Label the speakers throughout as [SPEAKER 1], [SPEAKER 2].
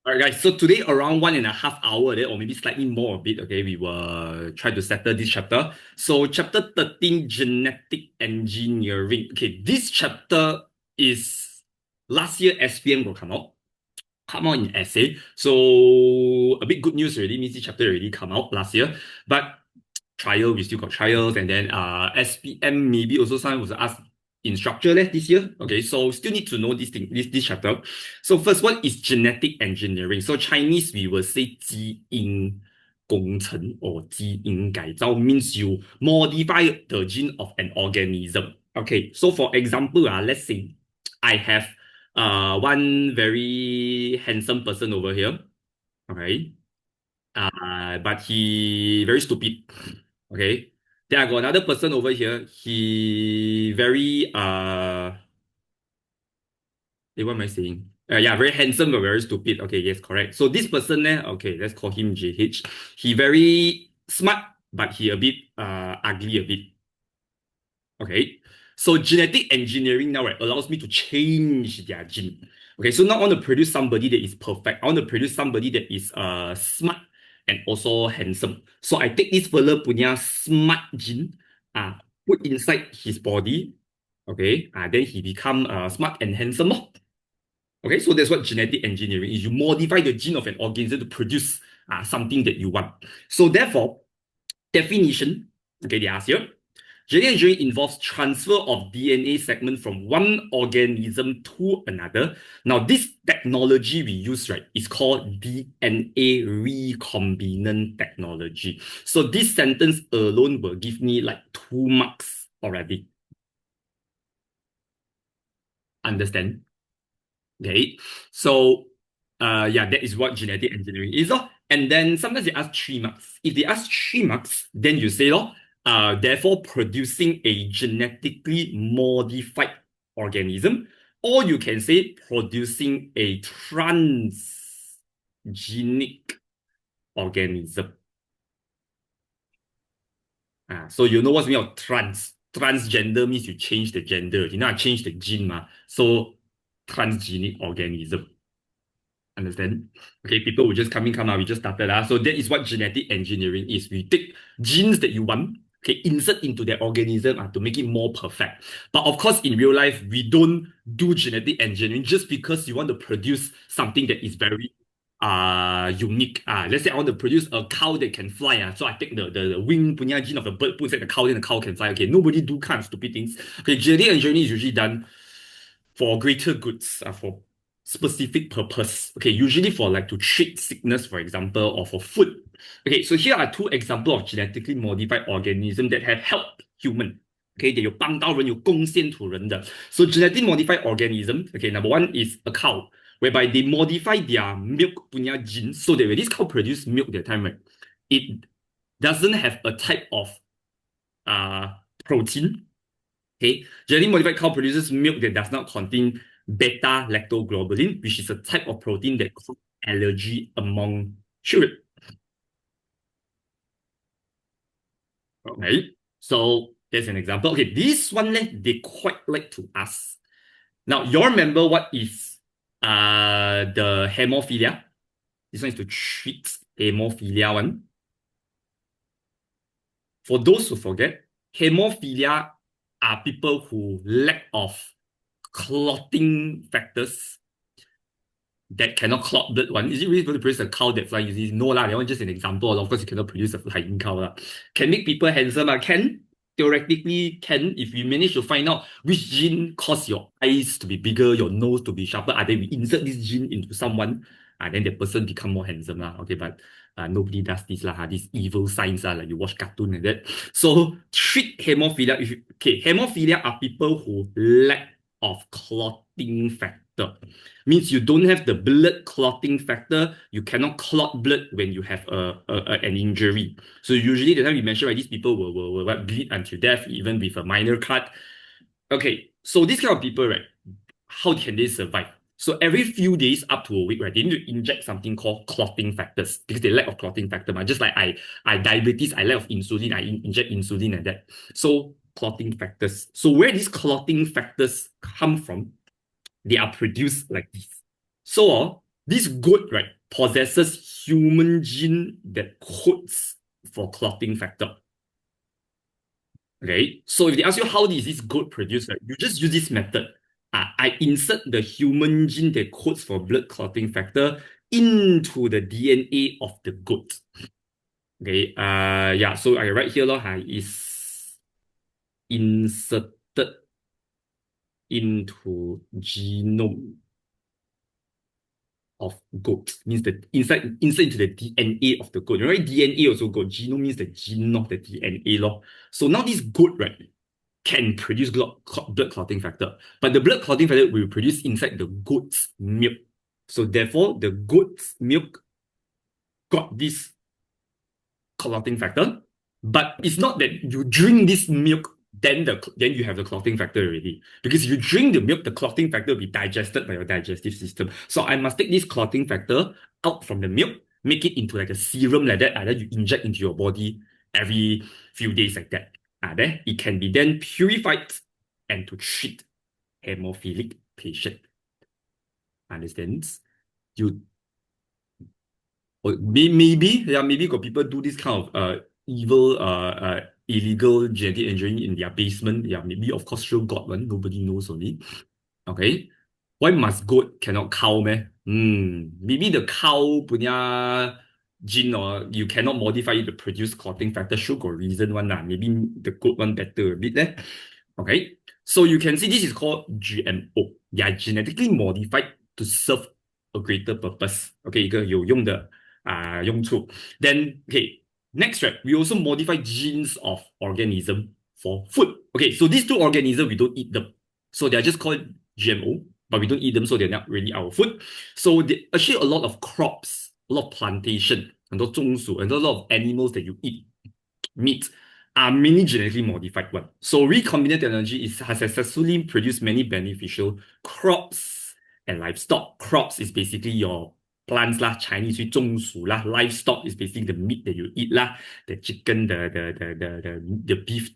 [SPEAKER 1] Alright, guys. So today, around 1.5 hours, or maybe slightly more a bit, okay, we will try to settle this chapter. So, chapter 13, genetic engineering. Okay, this chapter is last year SPM will come out in essay. So, a bit good news already means this chapter already come out last year. But trial, we still got trials, and then SPM maybe also some was asked in structure this year. Okay, so still need to know this thing, this chapter. So first one is genetic engineering. So Chinese we will say 基因工程 or 基因改造 means you modify the gene of an organism. Okay, so for example, let's say I have one very handsome person over here. Okay. But he very stupid. Okay. Then I got another person over here. He very what am I saying? Yeah, very handsome but very stupid. Okay, yes, correct. So this person, okay, let's call him JH. He very smart, but he a bit ugly a bit. Okay. So genetic engineering now, right, allows me to change their gene. Okay, so now I want to produce somebody that is perfect. I want to produce somebody that is smart and also handsome. So I take this fella punya smart gene, put inside his body. Okay, then he become smart and handsome. Okay, so that's what genetic engineering is. You modify the gene of an organism to produce something that you want. So therefore, definition, okay, they ask here. Genetic engineering involves transfer of DNA segment from one organism to another. Now, this technology we use, right, is called DNA recombinant technology. So this sentence alone will give me like 2 marks already. Understand? Okay. So, yeah, that is what genetic engineering is. And then sometimes they ask 3 marks. If they ask 3 marks, then you say, therefore producing a genetically modified organism, or you can say producing a transgenic organism. So you know what's mean of trans. Transgender means you change the gender. You know, change the gene. So transgenic organism. Understand? Okay, people will just come out. We just started. So that is what genetic engineering is. We take genes that you want, okay, insert into their organism to make it more perfect. But of course, in real life, we don't do genetic engineering just because you want to produce something that is very unique. Let's say I want to produce a cow that can fly. So I take the wing punya gene of a bird, put inside the cow, then the cow can fly. Okay, nobody do kind of stupid things. Okay, genetic engineering is usually done for greater goods, for specific purpose. Okay, usually for like to treat sickness, for example, or for food. Okay, so here are 2 examples of genetically modified organisms that have helped human. Okay, 有帮到人，有贡献土人的。So genetically modified organism, okay, number 1 is a cow, whereby they modify their milk punya gene so that when this cow produce milk that time, right, it doesn't have a type of protein. Okay, genetically modified cow produces milk that does not contain beta-lactoglobulin, which is a type of protein that causes allergy among children. Okay, so there's an example. Okay, this one they quite like to ask. Now, you remember what is the hemophilia? This one is to treat hemophilia one. For those who forget, hemophilia are people who lack of clotting factors that cannot clot blood one. Is it really going to produce a cow that flies? No lah, that one just an example. Of course, you cannot produce a flying cow lah. Can make people handsome? Can. Theoretically can, if we manage to find out which gene cause your eyes to be bigger, your nose to be sharper, then we insert this gene into someone, then the person become more handsome. Okay, but nobody does this this evil science like you watch cartoon and that. So treat hemophilia. Hemophilia are people who lack of clotting factor. Means you don't have the blood clotting factor. You cannot clot blood when you have an injury. So usually the time we mention, right, these people will bleed until death, even with a minor cut. Okay, so these kind of people, right, how can they survive? So every few days up to a week, right, they need to inject something called clotting factors because they lack of clotting factor. Just like I diabetes, I lack of insulin, I inject insulin and that. So clotting factors. So where these clotting factors come from, they are produced like this. So this goat, right, possesses human gene that codes for clotting factor. Okay, so if they ask you how is this goat produced, right, you just use this method. I insert the human gene that codes for blood clotting factor into the DNA of the goat. Okay, yeah, so I write here is inserted into genome of goat, means the insert into the DNA of the goat. Right? DNA also goat. Genome means the gene of the DNA law. So now this goat, right, can produce blood clotting factor, but the blood clotting factor will produce inside the goat's milk. So therefore, the goat's milk got this clotting factor, but it's not that you drink this milk then you have the clotting factor already. Because if you drink the milk, the clotting factor will be digested by your digestive system. So I must take this clotting factor out from the milk, make it into like a serum like that, and then you inject into your body every few days like that. Then it can be then purified and to treat hemophilic patient. Understands? You or maybe got people do this kind of evil illegal genetic engineering in their basement. Yeah, maybe of course sure got one. Nobody knows only. Okay. Why must goat cannot cow meh? Maybe the cow punya gene or you cannot modify it to produce clotting factor. Sure got reason one lah. Maybe the goat one better a bit there. Okay. So you can see this is called GMO. They are genetically modified to serve a greater purpose. Okay, 一个有用的用处. Then, okay, next, right, we also modify genes of organism for food. Okay, so these two organisms, we don't eat them. So they're just called GMO, but we don't eat them, so they're not really our food. So actually a lot of crops, a lot of plantation, 很多种树, and a lot of animals that you eat, meat, are mainly genetically modified one. So recombinant technology has successfully produced many beneficial crops and livestock. Crops is basically your plants lah, Chinese 去种树啦. Livestock is basically the meat that you eat lah, the chicken, the beef,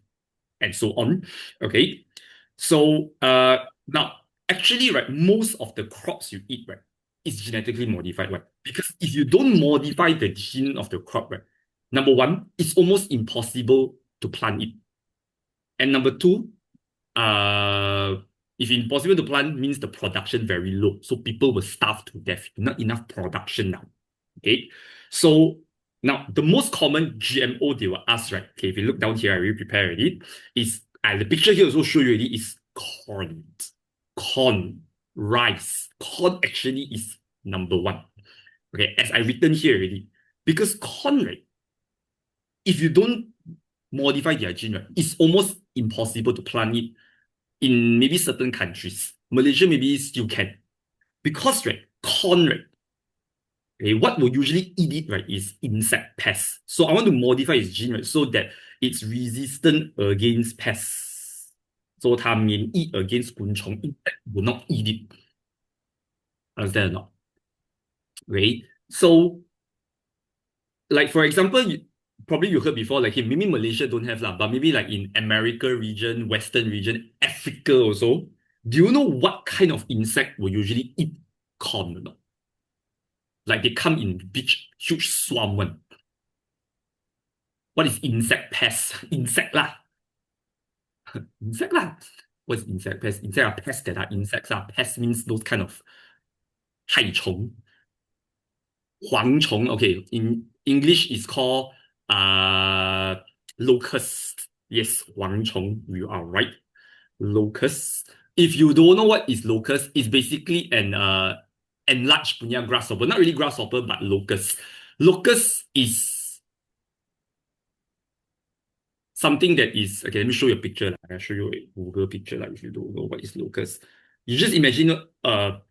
[SPEAKER 1] and so on. Okay, so now actually, right, most of the crops you eat, right, is genetically modified, right? Because if you don't modify the gene of the crop, right, number one, it's almost impossible to plant it, and number two, if impossible to plant means the production very low. So people will starve to death. Not enough production now. Okay. So now the most common GMO they will ask, right? Okay, if you look down here, I already prepared already, is the picture here also show you already is corn. Corn, rice. Corn actually is number one. Okay, as I written here already. Because corn, right? If you don't modify their gene, right, it's almost impossible to plant it in maybe certain countries. Malaysia maybe still can. Because, right, corn, right, okay, what will usually eat it, right, is insect pests. So I want to modify its gene, right, so that it's resistant against pests. So 它免疫 against 昆虫, insect will not eat it. Understand or not? Okay, so like for example, probably you heard before, like maybe Malaysia don't have lah, but maybe like in America region, Western region, Africa also. Do you know what kind of insect will usually eat corn or not? Like they come in big, huge swarm one. What is insect pest? Insect lah. Insect lah. What is insect pest? Insect are pests that are insects lah. Pest means those kind of 害虫. 蝗虫, okay, in English it's called locust. Yes, 蝗虫, you are right. Locust. If you don't know what is locust, it's basically an enlarged punya grasshopper. Not really grasshopper, but locust. Locust is something that is, okay, let me show you a picture. I'll show you a Google picture if you don't know what is locust. You just imagine a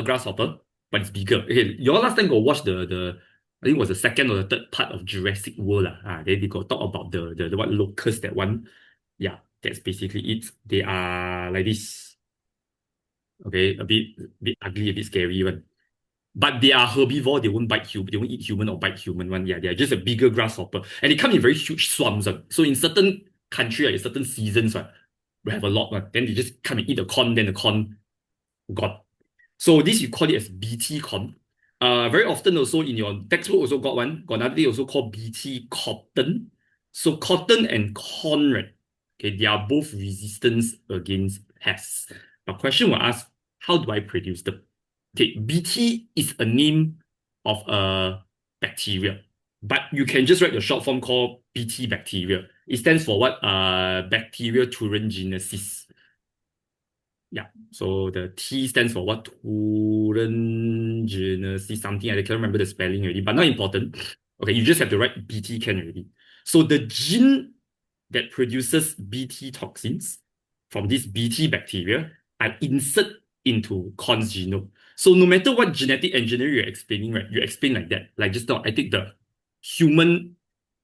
[SPEAKER 1] grasshopper, but it's bigger. Okay, you all last time go watch the I think it was the second or the third part of Jurassic World. Then they go talk about the what locust, that one. Yeah, that's basically it. They are like this. Okay, a bit ugly, a bit scary one. But they are herbivore, they won't bite human, they won't eat human or bite human one. Yeah, they are just a bigger grasshopper. And they come in very huge swarms. So in certain country, in certain seasons, we have a lot. Then they just come and eat the corn, then the corn gone. So this you call it as BT corn. very often also in your textbook also got one, got another thing also called BT cotton. So cotton and corn, right? Okay, they are both resistance against pests. Now, question will ask, how do I produce them? Okay, BT is a name of a bacteria, but you can just write the short form called BT bacteria. It stands for what? Bacteria thuringiensis. Yeah, so the T stands for what? Thuringiensis, something. I can't remember the spelling already, but not important. Okay, you just have to write BT can already. So the gene that produces BT toxins from this BT bacteria are inserted into corn's genome. So no matter what genetic engineering you're explaining, right, you explain like that. Like just now, I take the human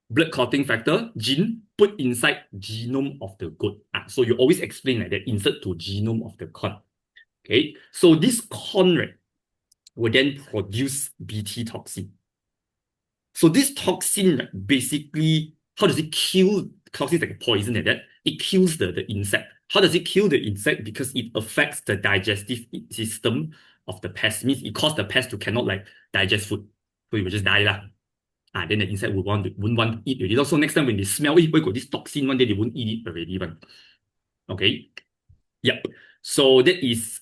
[SPEAKER 1] blood clotting factor gene put inside genome of the goat. So you always explain like that, insert to genome of the corn. Okay, so this corn, right, will then produce BT toxin. So this toxin, right, basically, how does it kill? Toxin is like a poison like that. It kills the insect. How does it kill the insect? Because it affects the digestive system of the pest. It means it causes the pest to cannot like digest food. So it will just die lah. Then the insect won't want to eat already. So next time when they smell it, we got this toxin one day, they won't eat it already. But okay. Yep. So that is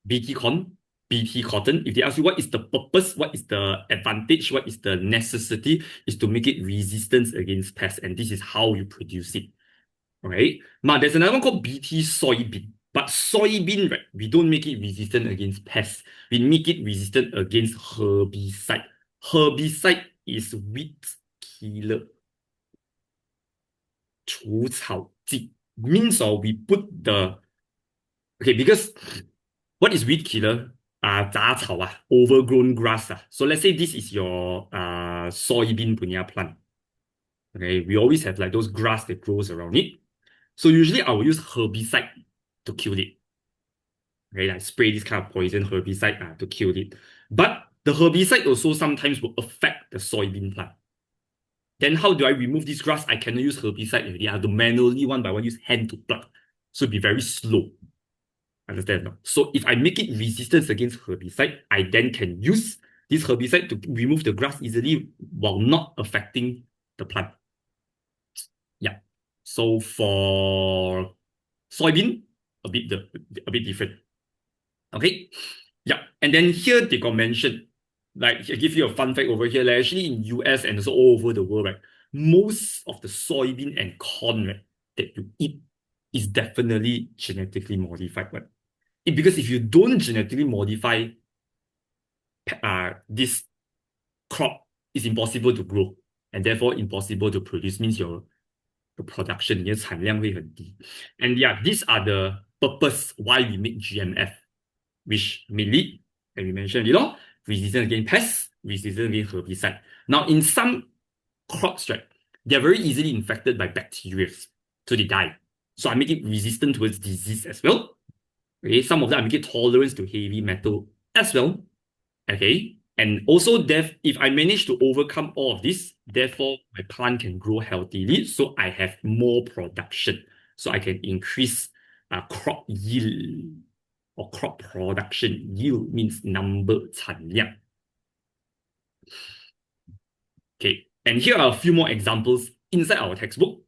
[SPEAKER 1] BT corn, BT cotton. If they ask you what is the purpose, what is the advantage, what is the necessity, is to make it resistant against pests. And this is how you produce it. Okay. Now there's another one called BT soybean. But soybean, right, we don't make it resistant against pests. We make it resistant against herbicide. Herbicide is weed killer. 除草剂 means we put the okay, because what is weed killer? 杂草 overgrown grass. So let's say this is your soybean punya plant. Okay, we always have like those grass that grows around it. So usually I will use herbicide to kill it. Okay, like spray this kind of poison herbicide to kill it. But the herbicide also sometimes will affect the soybean plant. Then how do I remove this grass? I cannot use herbicide already. I have to manually one by one use hand to pluck. So it'll be very slow. Understand? No? So if I make it resistant against herbicide, I then can use this herbicide to remove the grass easily while not affecting the plant. Yeah. So for soybean, a bit different. Okay. Yeah. And then here they got mentioned, like I give you a fun fact over here, like actually in US and also all over the world, right? Most of the soybean and corn, right, that you eat is definitely genetically modified. Right? Because if you don't genetically modify this crop, it's impossible to grow and therefore impossible to produce, means your production, 你的产量会很低. And yeah, these are the purpose why we make GMF, which mainly, and we mentioned, resistant against pests, resistant against herbicide. Now, in some crops, right, they're very easily infected by bacteria, so they die. So I make it resistant towards disease as well. Okay, some of them I make it tolerant to heavy metal as well. Okay, and also if I manage to overcome all of this, therefore my plant can grow healthily, so I have more production, so I can increase crop yield or crop production. Yield means number 产量. Okay, and here are a few more examples inside our textbook.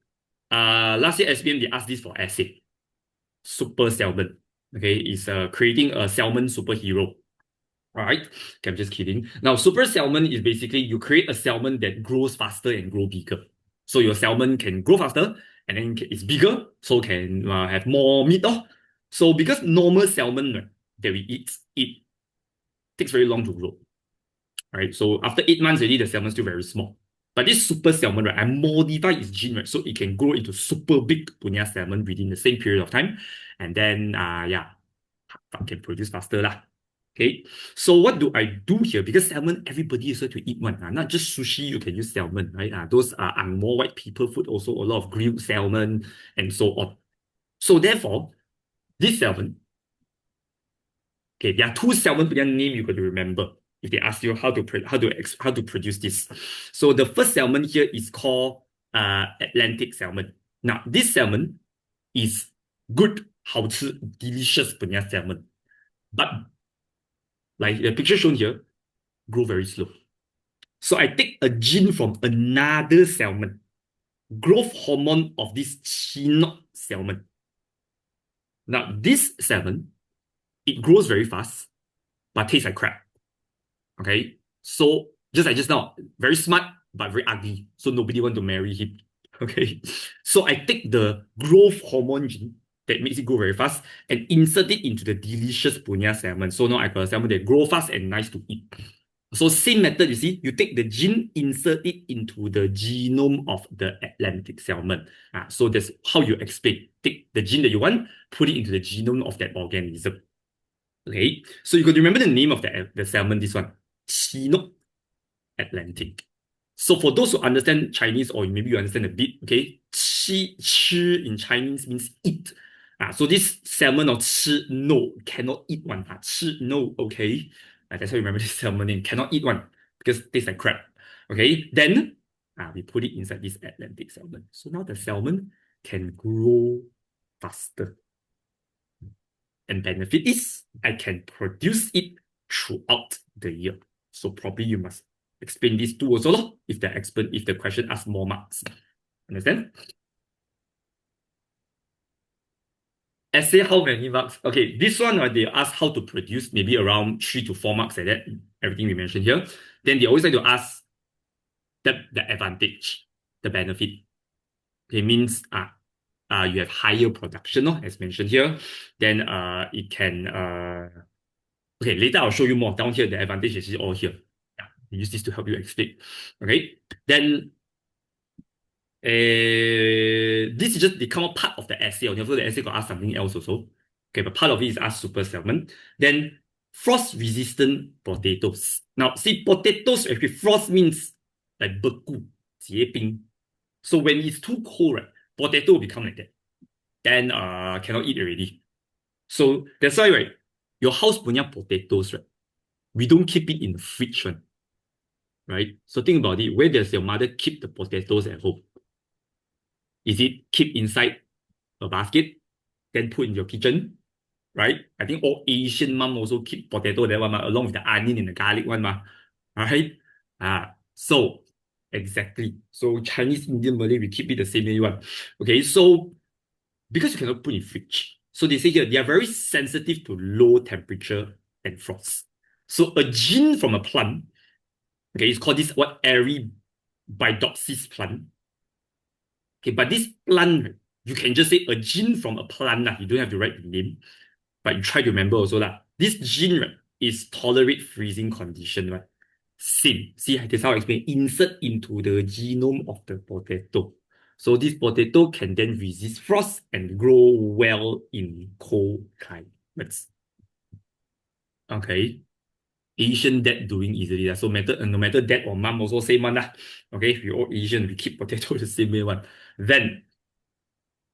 [SPEAKER 1] Last year SBM they asked this for essay. Super salmon. Okay, is creating a salmon superhero. All right, okay, I'm just kidding. Now, super salmon is basically you create a salmon that grows faster and grow bigger. So your salmon can grow faster and then it's bigger, so can have more meat. So because normal salmon that we eat, it takes very long to grow. All right, so after 8 months already, the salmon is still very small. But this super salmon, right, I modify its gene, right, so it can grow into super big punya salmon within the same period of time. And then, can produce faster lah. Okay, so what do I do here? Because salmon, everybody is to eat one. Not just sushi, you can use salmon, right? Those are more white people food, also a lot of grilled salmon and so on. So therefore, this salmon, okay, there are two salmon name you got to remember if they ask you how to produce this. So the first salmon here is called Atlantic salmon. Now this salmon is good, 好吃, delicious salmon, but like the picture shown here, grow very slow. So I take a gene from another salmon, growth hormone of this Chinook salmon. Now, this salmon, it grows very fast, but tastes like crap. Okay? So, just like just now, very smart, but very ugly. So, nobody want to marry him. Okay? So, I take the growth hormone gene that makes it grow very fast and insert it into the delicious punya salmon. So, now I got a salmon that grow fast and nice to eat. So same method, you see, you take the gene, insert it into the genome of the Atlantic salmon. So that's how you explain. Take the gene that you want, put it into the genome of that organism. Okay, so you got to remember the name of the salmon, this one, Chinook Atlantic. So for those who understand Chinese, or maybe you understand a bit, okay, chi in Chinese means eat. So this salmon or chi, no, cannot eat one. Chi, no, okay. That's how you remember this salmon name. Cannot eat one because it tastes like crap. Okay, then we put it inside this Atlantic salmon. So now the salmon can grow faster. And benefit is I can produce it throughout the year. So probably you must explain this too also if the question asks more marks. Understand? Essay, how many marks? Okay, this one they ask how to produce, maybe around 3 to 4 marks like that, everything we mentioned here. Then they always like to ask the advantage, the benefit. It means you have higher production, as mentioned here. Then it can okay, later I'll show you more. Down here, the advantage is all here. Yeah, use this to help you explain. Okay, then this is just become a part of the essay. Also, the essay got ask something else also. Okay, but part of it is ask super salmon. Then frost-resistant potatoes. Now, see, potatoes actually frost means like beku, 结冰. So when it's too cold, right, potato will become like that. Then cannot eat already. So that's why, right, your house punya potatoes, right, we don't keep it in the fridge one. Right? So think about it. Where does your mother keep the potatoes at home? Is it keep inside a basket, then put in your kitchen? Right? I think all Asian mom also keep potato there one, along with the onion and the garlic one. Right? So exactly. So Chinese, Indian, Malay, we keep it the same way one. Okay, so because you cannot put in fridge, so they say here they are very sensitive to low temperature and frost. So a gene from a plant, okay, it's called this what Arabidopsis plant. Okay, but this plant, you can just say a gene from a plant. You don't have to write the name, but you try to remember also. This gene is tolerate freezing condition. Right? Same. See, that's how I explain. Insert into the genome of the potato. So this potato can then resist frost and grow well in cold climates. Okay. Asian dad doing easily. So no matter dad or mom also same one. Okay, we all Asian, we keep potato the same way one. Then,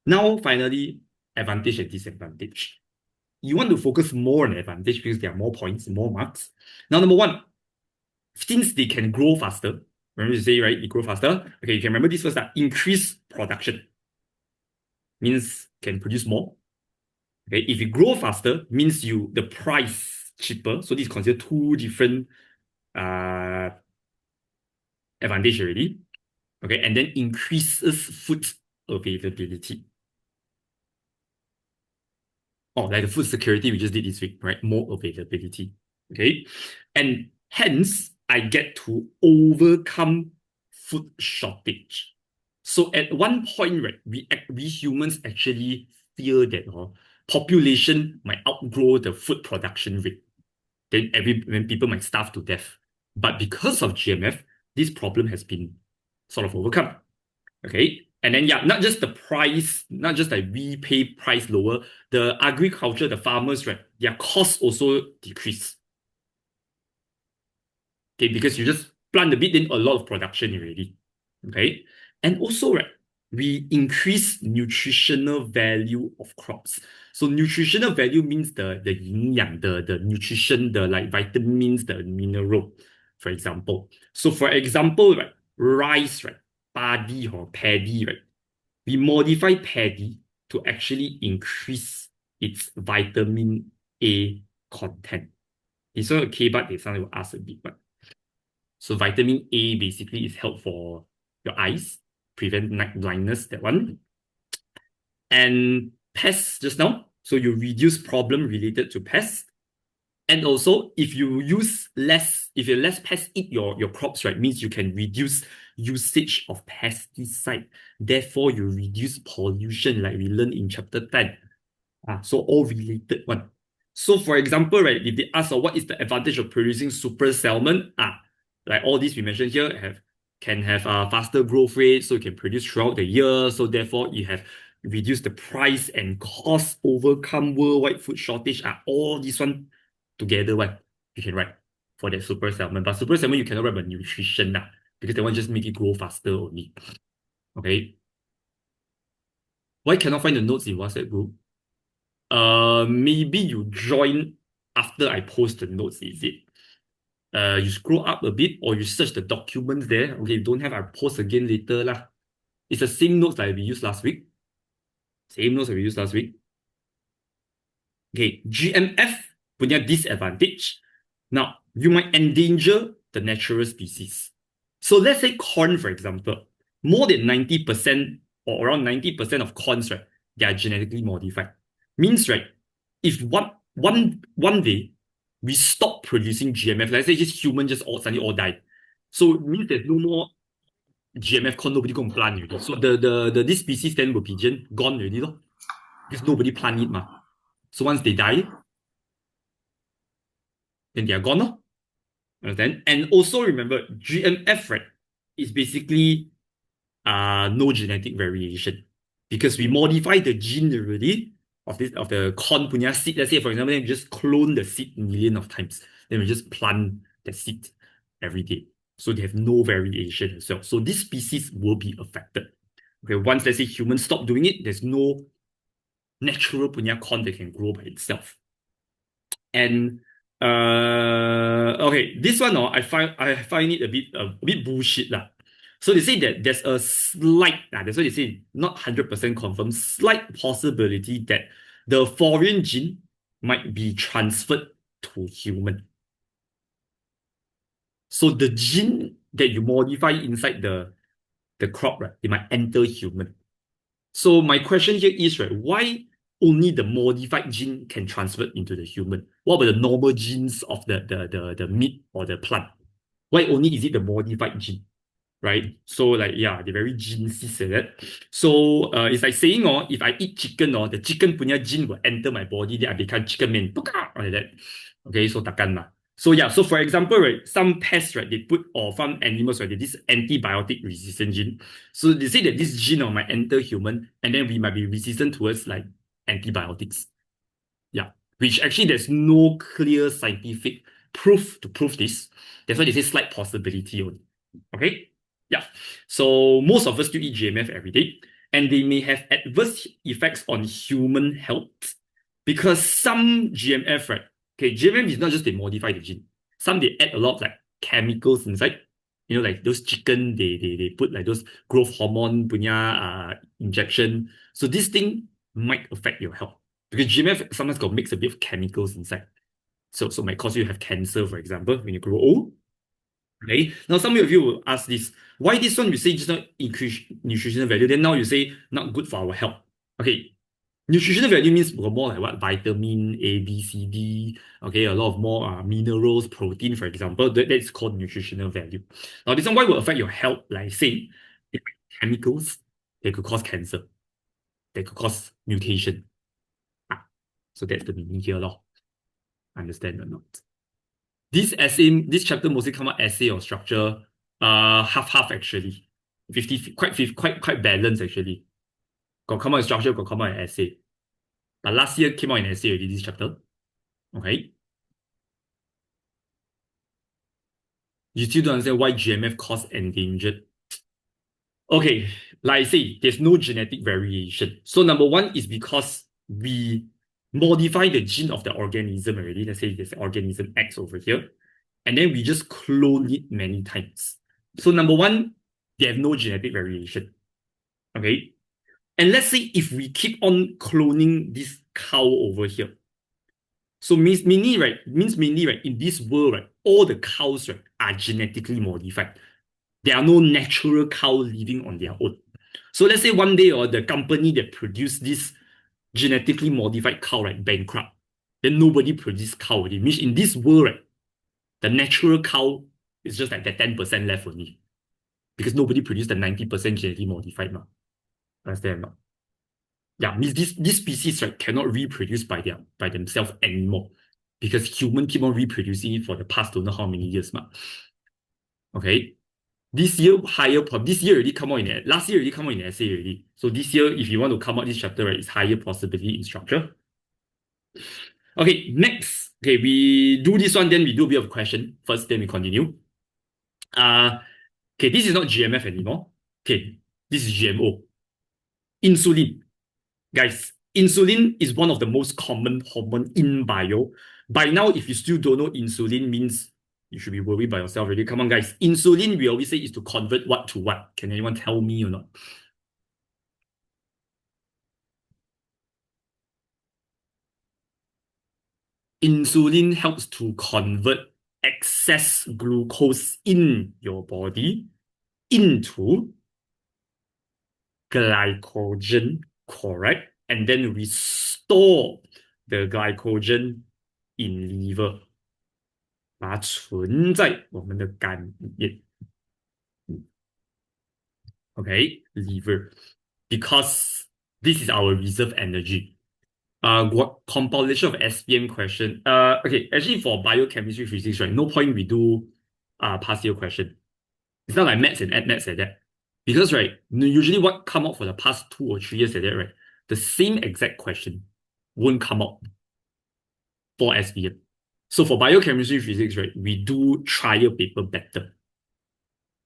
[SPEAKER 1] now finally, advantage and disadvantage. You want to focus more on advantage because there are more points, more marks. Now, number one, since they can grow faster, remember to say, right, they grow faster. Okay, you can remember this first, increase production. Means can produce more. Okay, if you grow faster, means the price cheaper. So this is considered two different advantage already. Okay, and then increases food availability. Oh, like the food security we just did this week, right? More availability. Okay, and hence I get to overcome food shortage. So at one point, right, we humans actually fear that population might outgrow the food production rate. Then when people might starve to death. But because of GMF, this problem has been sort of overcome. Okay. And then, not just the price, not just like we pay price lower, the agriculture, the farmers, right, their costs also decrease. Okay, because you just plant a bit, then a lot of production already. Okay. And also, right, we increase nutritional value of crops. So nutritional value means the yin yang, the nutrition, the like vitamins, the mineral, for example. So for example, right, rice, right, paddy or paddy, right, we modify paddy to actually increase its vitamin A content. It's not okay, but they sometimes will ask a bit, but So vitamin A basically is help for your eyes, prevent night blindness, that one. And pests just now. So you reduce problem related to pests. And also, if you less pests eat your crops, right, means you can reduce usage of pesticide. Therefore, you reduce pollution, like we learned in chapter 10. So all related one. So for example, right, if they ask what is the advantage of producing super salmon, like all these we mentioned here can have a faster growth rate, so you can produce throughout the year. So therefore, you have reduced the price and cost, overcome worldwide food shortage. All this one together one you can write for that super salmon. But super salmon you cannot write about nutrition because they want just make it grow faster only. Okay. Why cannot find the notes in WhatsApp group? Maybe you join after I post the notes, is it? You scroll up a bit or you search the documents there. Okay, if you don't have, I'll post again later lah. It's the same notes that we used last week. Same notes that we used last week. Okay, GMF punya disadvantage. Now, you might endanger the natural species. So let's say corn, for example. More than 90% or around 90% of corns, right, they are genetically modified. Means, right, if one day we stop producing GMF, let's say just human just suddenly all die. So it means there's no more GMF corn, nobody going to plant already. So this species then will be gone already, though. Because nobody plant it, ma. So once they die, then they are gone, no? Understand? And also remember, GMF, right, is basically no genetic variation. Because we modify the gene already of the corn punya seed. Let's say, for example, then we just clone the seed million of times. Then we just plant the seed every day. So they have no variation as well. So this species will be affected. Okay, once let's say humans stop doing it, there's no natural punya corn that can grow by itself. And okay, this one I find it a bit bullshit lah. So they say that there's a slight, that's why they say not 100% confirmed, slight possibility that the foreign gene might be transferred to human. So the gene that you modify inside the crop, right, it might enter human. So my question here is, right, why only the modified gene can transfer into the human? What about the normal genes of the meat or the plant? Why only is it the modified gene? Right? So like, yeah, they're very gene-cis like that. So it's like saying, if I eat chicken, the chicken punya gene will enter my body, then I become chicken man. Like that. Okay, so takkan lah. So yeah, so for example, right, some pests, right, they put, or some animals, right, they this antibiotic resistant gene. So they say that this gene might enter human, and then we might be resistant towards like antibiotics. Yeah, which actually there's no clear scientific proof to prove this. That's why they say slight possibility only. Okay. Yeah. So most of us still eat GMF every day, and they may have adverse effects on human health because some GMF, right? Okay, GMF is not just they modify the gene. Some they add a lot of like chemicals inside. You know, like those chicken, they put like those growth hormone punya injection. So this thing might affect your health because GMF sometimes got mix a bit of chemicals inside. So might cause you to have cancer, for example, when you grow old. Okay. Now, some of you will ask this: why this one you say just not increase nutritional value, then now you say not good for our health? Okay, nutritional value means more like what? Vitamin A, B, C, D. Okay, a lot of more minerals, protein, for example. That's called nutritional value. Now, this one why will affect your health? Like say, chemicals, they could cause cancer, they could cause mutation. So that's the meaning here, lor. Understand or not? This essay, this chapter mostly come out essay or structure, half actually. 50, quite balanced actually. Got come out in structure, got come out in essay. But last year came out in essay already, this chapter. Okay. You still don't understand why GMF caused endangered. Okay, like I say, there's no genetic variation. So number one is because we modify the gene of the organism already. Let's say there's organism X over here. And then we just clone it many times. So number one, they have no genetic variation. Okay. And let's say if we keep on cloning this cow over here. So mainly, right, in this world, right, all the cows, right, are genetically modified. There are no natural cow living on their own. So let's say one day, or the company that produced this genetically modified cow, right, bankrupt. Then nobody produces cow already. Means in this world, right, the natural cow is just like the 10% left only. Because nobody produced the 90% genetically modified now. Understand not? Yeah, means this species, right, cannot reproduce by themselves anymore. Because humans keep on reproducing it for the past don't know how many years. Okay. This year, this year already come out in last year already come out in essay already. So this year, if you want to come out this chapter, right, it's higher possibility in structure. Okay, next. Okay, we do this one, then we do a bit of question first, then we continue. Okay, this is not GMF anymore. Okay, this is GMO. Insulin. Guys, insulin is one of the most common hormone in bio. By now, if you still don't know insulin means, you should be worried by yourself already. Come on, guys. Insulin, we always say, is to convert what to what. Can anyone tell me or not? Insulin helps to convert excess glucose in your body into glycogen, correct? And then restore the glycogen in liver. 把它存在我们的肝里面。Okay, liver. Because this is our reserve energy. What compilation of SPM question? Okay, actually for biochemistry physics, right, no point we do past year question. It's not like maths and maths like that. Because right, usually what come out for the past 2 or 3 years like that, right, the same exact question won't come out for SPM. So for biochemistry physics, right, we do trial paper better.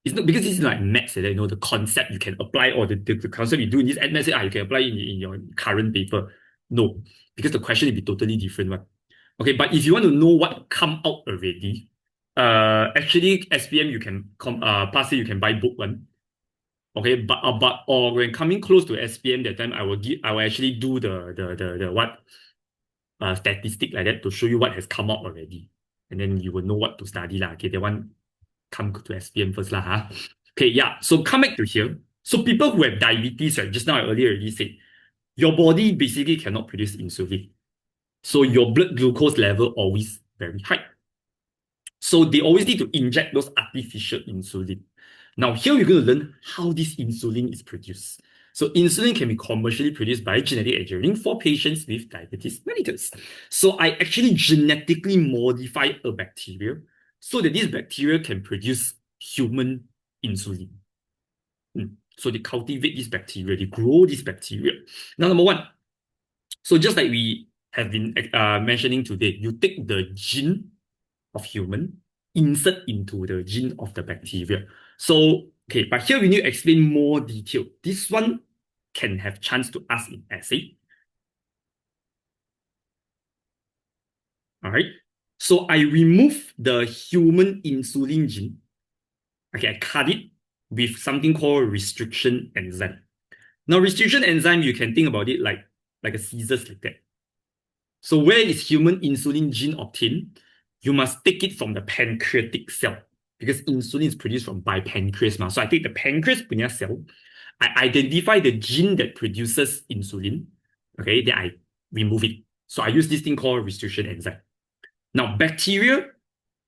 [SPEAKER 1] It's not because this is like maths, you know, the concept you can apply, or the concept you do in this maths, you can apply in your current paper. No, because the question will be totally different one. Okay, but if you want to know what come out already, actually SPM you can pass it, you can buy book one. Okay, but or when coming close to SPM that time, I will actually do the what statistic like that to show you what has come out already, and then you will know what to study lah. Okay, that one come to SPM first lah. Huh? Okay, yeah. So come back to here. So people who have diabetes, right? Just now I earlier already said, your body basically cannot produce insulin. So your blood glucose level always very high. So they always need to inject those artificial insulin. Now here we're going to learn how this insulin is produced. So insulin can be commercially produced by genetic engineering for patients with diabetes mellitus. So I actually genetically modify a bacteria so that this bacteria can produce human insulin. So they cultivate this bacteria, they grow this bacteria. Now, number one, so just like we have been mentioning today, you take the gene of human, insert into the gene of the bacteria. So, okay, but here we need to explain more detail. This one can have chance to ask in essay. All right. So I remove the human insulin gene. Okay, I cut it with something called restriction enzyme. Now, restriction enzyme, you can think about it like a scissors like that. So where is human insulin gene obtained? You must take it from the pancreatic cell, because insulin is produced by pancreas. So I take the pancreas punya cell, I identify the gene that produces insulin, okay, then I remove it. So I use this thing called restriction enzyme. Now, bacteria,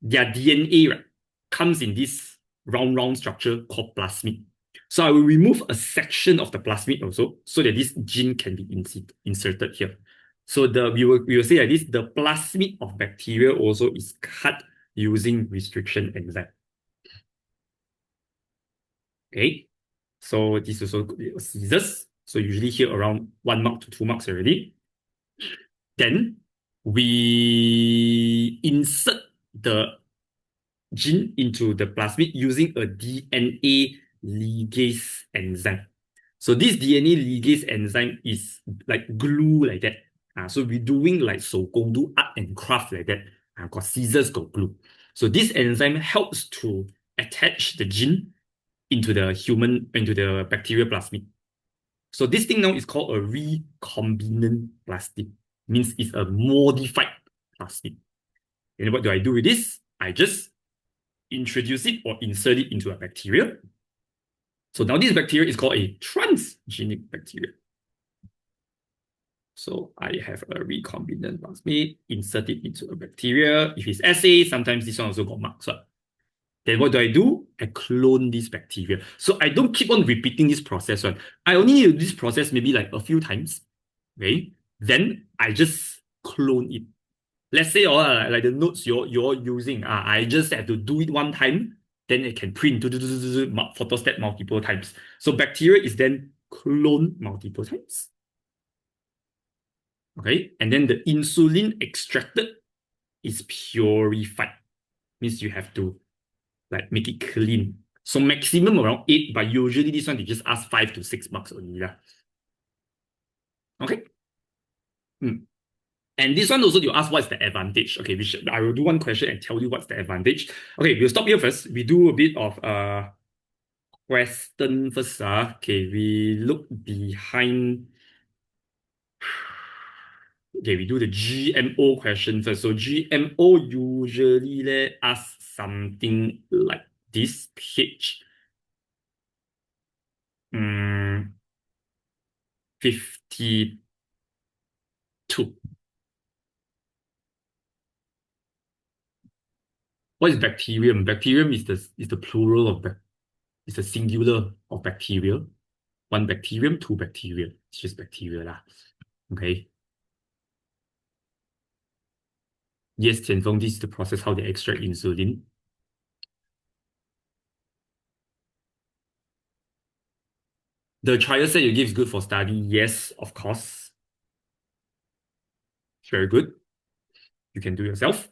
[SPEAKER 1] their DNA, right, comes in this round structure called plasmid. So I will remove a section of the plasmid also, so that this gene can be inserted here. So we will say that the plasmid of bacteria also is cut using restriction enzyme. Okay, so this is also scissors. So usually here around 1 mark to 2 marks already. Then we insert the gene into the plasmid using a DNA ligase enzyme. So this DNA ligase enzyme is like glue like that. So we're doing like 手工, do art and craft like that. Got scissors, got glue. So this enzyme helps to attach the gene into the bacterial plasmid. So this thing now is called a recombinant plasmid. Means it's a modified plasmid. And what do I do with this? I just introduce it or insert it into a bacteria. So now this bacteria is called a transgenic bacteria. So I have a recombinant plasmid, insert it into a bacteria. If it's assay, sometimes this one also got marks. Right? Then what do? I clone this bacteria. So I don't keep on repeating this process. Right? I only do this process maybe like a few times. Okay. Then I just clone it. Let's say like the notes you're using, I just have to do it one time, then it can print photostat multiple times. So bacteria is then cloned multiple times. Okay, and then the insulin extracted is purified. Means you have to like make it clean. So maximum around 8, but usually this one they just ask 5 to 6 marks only. Okay. And this one also you ask what's the advantage. Okay, I will do one question and tell you what's the advantage. Okay, we'll stop here first. We do a bit of question first. Okay, we look behind. Okay, we do the GMO question first. So GMO usually ask something like this page 52. What is bacterium? Bacterium is the plural of it's the singular of bacteria. One bacterium, two bacteria. It's just bacteria lah. Okay. Yes, Tianfeng, this is the process how they extract insulin. The trial set you give is good for study. Yes, of course. It's very good. You can do yourself.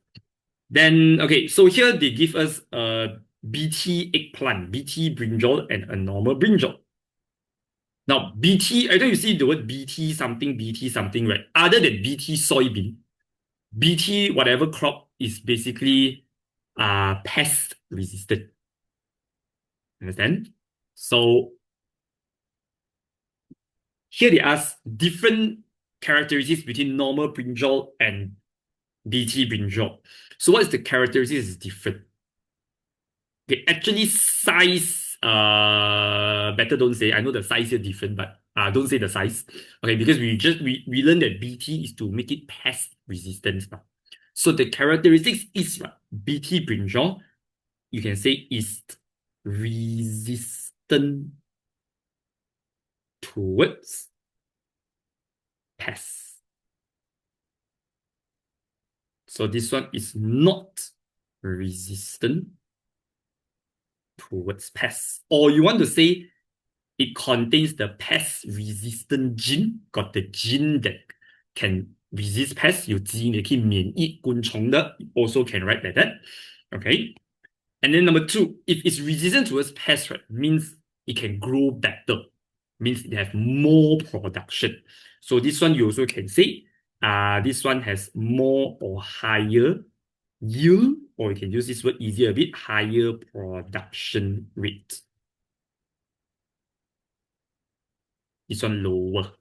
[SPEAKER 1] Then, okay, so here they give us a BT eggplant, BT brinjal, and a normal brinjal. Now, BT, I know you see the word BT something, right? Other than BT soybean, BT whatever crop is basically pest resistant. Understand? So here they ask different characteristics between normal brinjal and BT brinjal. So what is the characteristics is different? Okay, actually size, better don't say. I know the size here different, but don't say the size. Okay, because we learned that BT is to make it pest resistant. So the characteristics is BT brinjal, you can say is resistant towards pests. So this one is not resistant towards pests. Or you want to say it contains the pest-resistant gene, got the gene that can resist pests, 有基因可以免疫昆虫的, also can write like that. Okay. And then number 2, if it's resistant towards pests, right, means it can grow better, means it have more production. So this one you also can say, this one has more or higher yield, or you can use this word easier a bit, higher production rate. This one lower.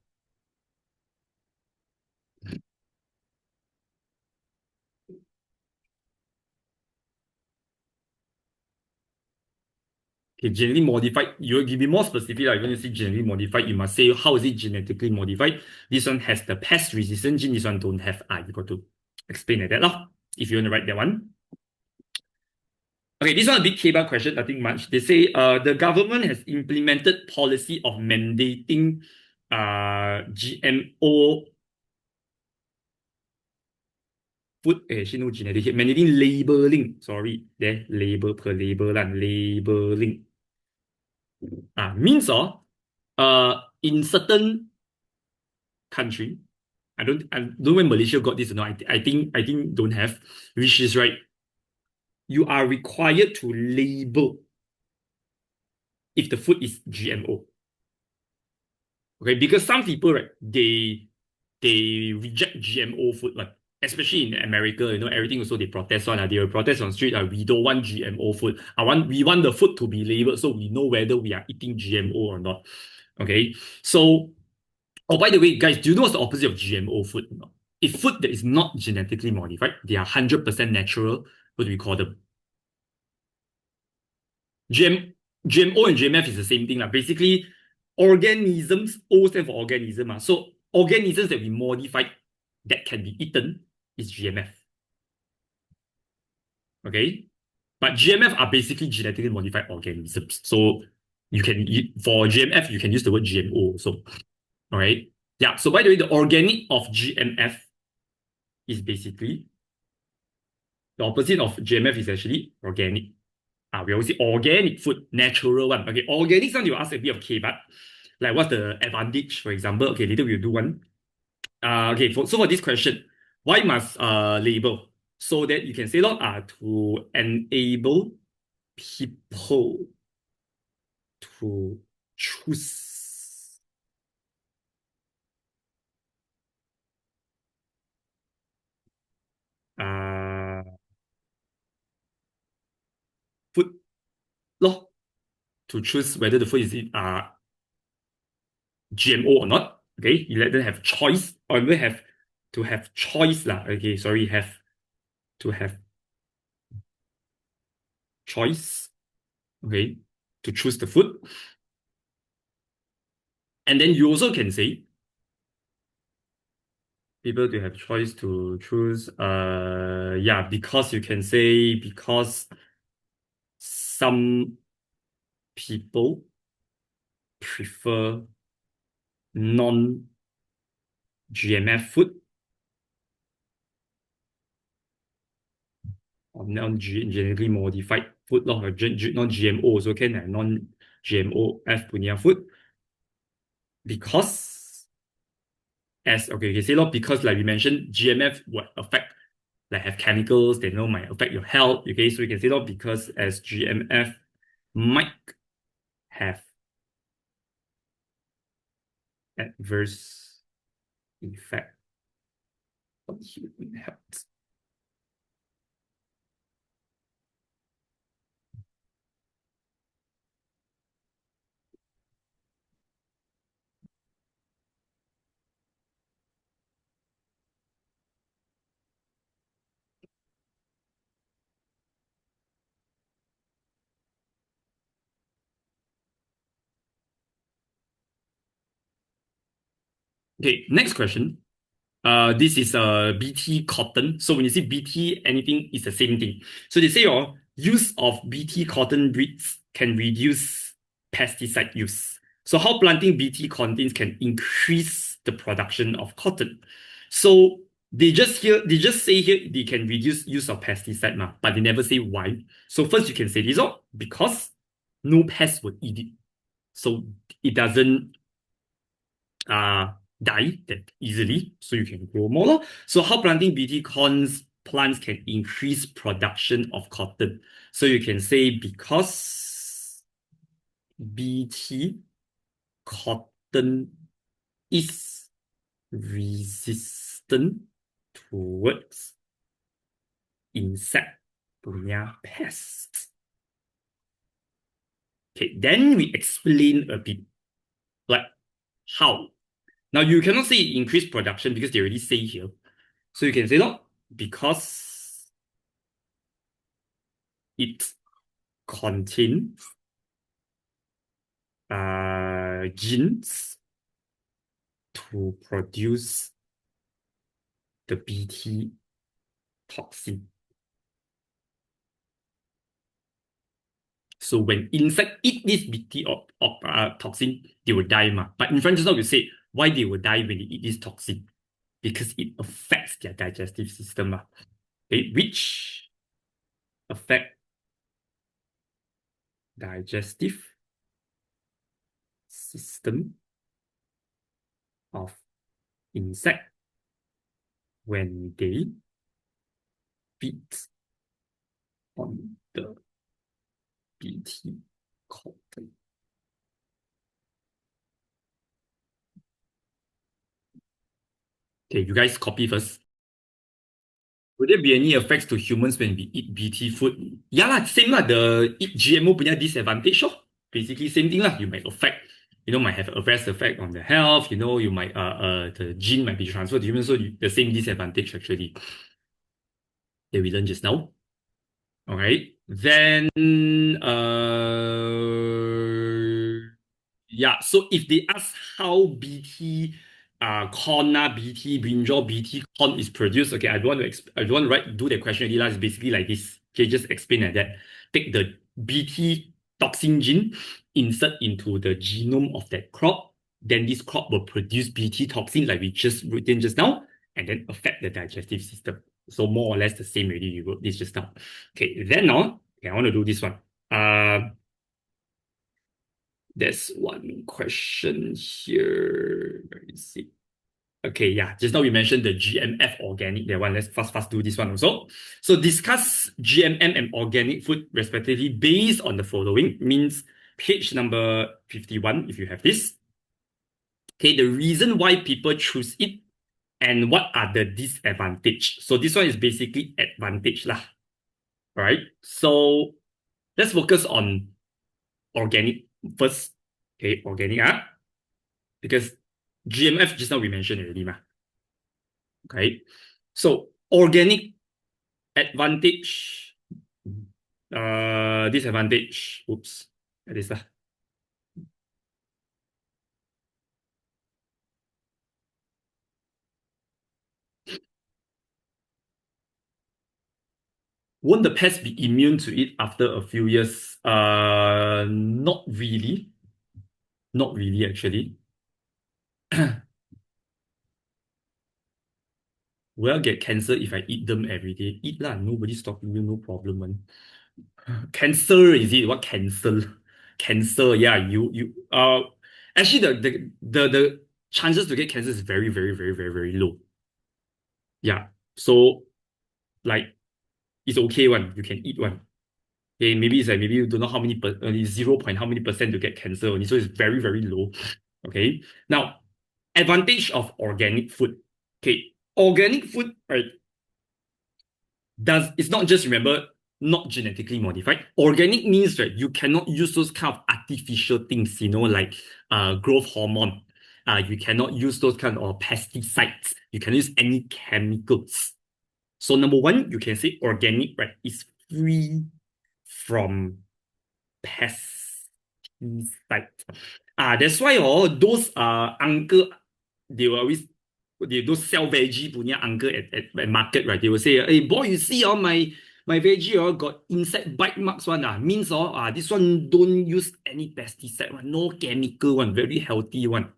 [SPEAKER 1] Okay, genetically modified, you'll be more specific. Like, you're going to say genetically modified, you must say how is it genetically modified. This one has the pest resistant gene, this one don't have. You got to explain like that lah, if you want to write that one. Okay, this one a big K-bar question, nothing much. They say the government has implemented policy of mandating GMO food, actually no genetic here, mandating labeling. Sorry, there label per label and labeling. Means in certain country, I don't know when Malaysia got this or not. I think don't have, which is right. You are required to label if the food is GMO. Okay, because some people, right, they reject GMO food, like especially in America, you know, everything also they protest on. They will protest on street. We don't want GMO food. We want the food to be labeled so we know whether we are eating GMO or not. Okay, so by the way, guys, do you know what's the opposite of GMO food? If food that is not genetically modified, they are 100% natural. what do we call them? GMO and GMF is the same thing. Basically, organisms, O stand for organism. So organisms that we modified that can be eaten is GMF. Okay? But GMF are basically genetically modified organisms. So you can for GMF, you can use the word GMO also. Alright? Yeah. So by the way, the organic of GMF is basically the opposite of GMF is actually organic. We always say organic food, natural one. Okay, organic something you ask a bit of K, but like what's the advantage, for example? Okay, later we'll do one. Okay, so for this question, why must label? So that you can say to enable people to choose food to choose whether the food is GMO or not. Okay, you let them have choice, or you have to have choice lah. Okay, sorry, have to have choice. Okay, to choose the food. And then you also can say people to have choice to choose. Yeah, because you can say because some people prefer non-GMF food or non-genetically modified food, non-GMO also can have non-GMO F punya food because okay, say because like we mentioned, GMF would affect like have chemicals that might affect your health. Okay, so we can say because as GMF might have adverse effect on human health. Okay, next question. This is BT cotton. So when you see BT anything, it's the same thing. So they say use of BT cotton breeds can reduce pesticide use. So how planting BT contains can increase the production of cotton. So they just say here they can reduce use of pesticide, but they never say why. So first you can say this because no pest would eat it. So it doesn't die that easily, so you can grow more. So how planting BT plants can increase production of cotton. So you can say because BT cotton is resistant towards insect punya pests. Okay, then we explain a bit like how. Now you cannot say increase production because they already say here. So you can say because it contains genes to produce the BT toxin. So when insect eat this BT toxin, they will die. But in front just now you say why they will die when they eat this toxin. Because it affects their digestive system. Okay, which affect digestive system of insect when they feed on the BT cotton. Okay, you guys copy first. Will there be any effects to humans when we eat BT food? Yeah, same the eat GMO punya disadvantage. Basically, same thing. You might affect, might have adverse effect on the health. You might the gene might be transferred to humans. So the same disadvantage actually that we learned just now. Okay. Then yeah, so if they ask how BT corn, BT brinjal, BT corn is produced, okay, I don't want to write do the question already. It's basically like this. Okay, just explain like that. Take the BT toxin gene, insert into the genome of that crop, then this crop will produce BT toxin like we just written just now, and then affect the digestive system. So more or less the same already. You wrote this just now. Okay, then now, okay, I want to do this one. There's one question here. Where is it? Okay, yeah. Just now we mentioned the GMF organic. That one. Let's fast do this one also. So discuss GMM and organic food respectively based on the following. Means page number 51 if you have this. Okay, the reason why people choose it and what are the disadvantage. So this one is basically advantage lah. Right. So let's focus on organic first. Okay, organic because GMF just now we mentioned already ma. Okay, so organic advantage, disadvantage. Oops, that is lah. Won't the pest be immune to it after a few years? Not really. Not really, actually. Will I get cancer if I eat them every day? Eat lah, nobody's stopping you, no problem, man. Cancer, is it? What cancer? Cancer, yeah, you actually the chances to get cancer is very, very, very, very, very low. Yeah. So like it's okay one. You can eat one. Okay, maybe it's like maybe you don't know how many zero point how many percent to get cancer only. So it's very, very low. Okay. Now, advantage of organic food. Okay, organic food, right? It's not just remember not genetically modified. Organic means that you cannot use those kind of artificial things, like growth hormone. You cannot use those kind of pesticides. You can use any chemicals. So number one, you can say organic, right, is free from pesticide. That's why those uncle, they will always those sell veggie punya uncle at market, right? They will say, hey boy, you see my veggie got insect bite marks one means this one don't use any pesticide one, no chemical one, very healthy one.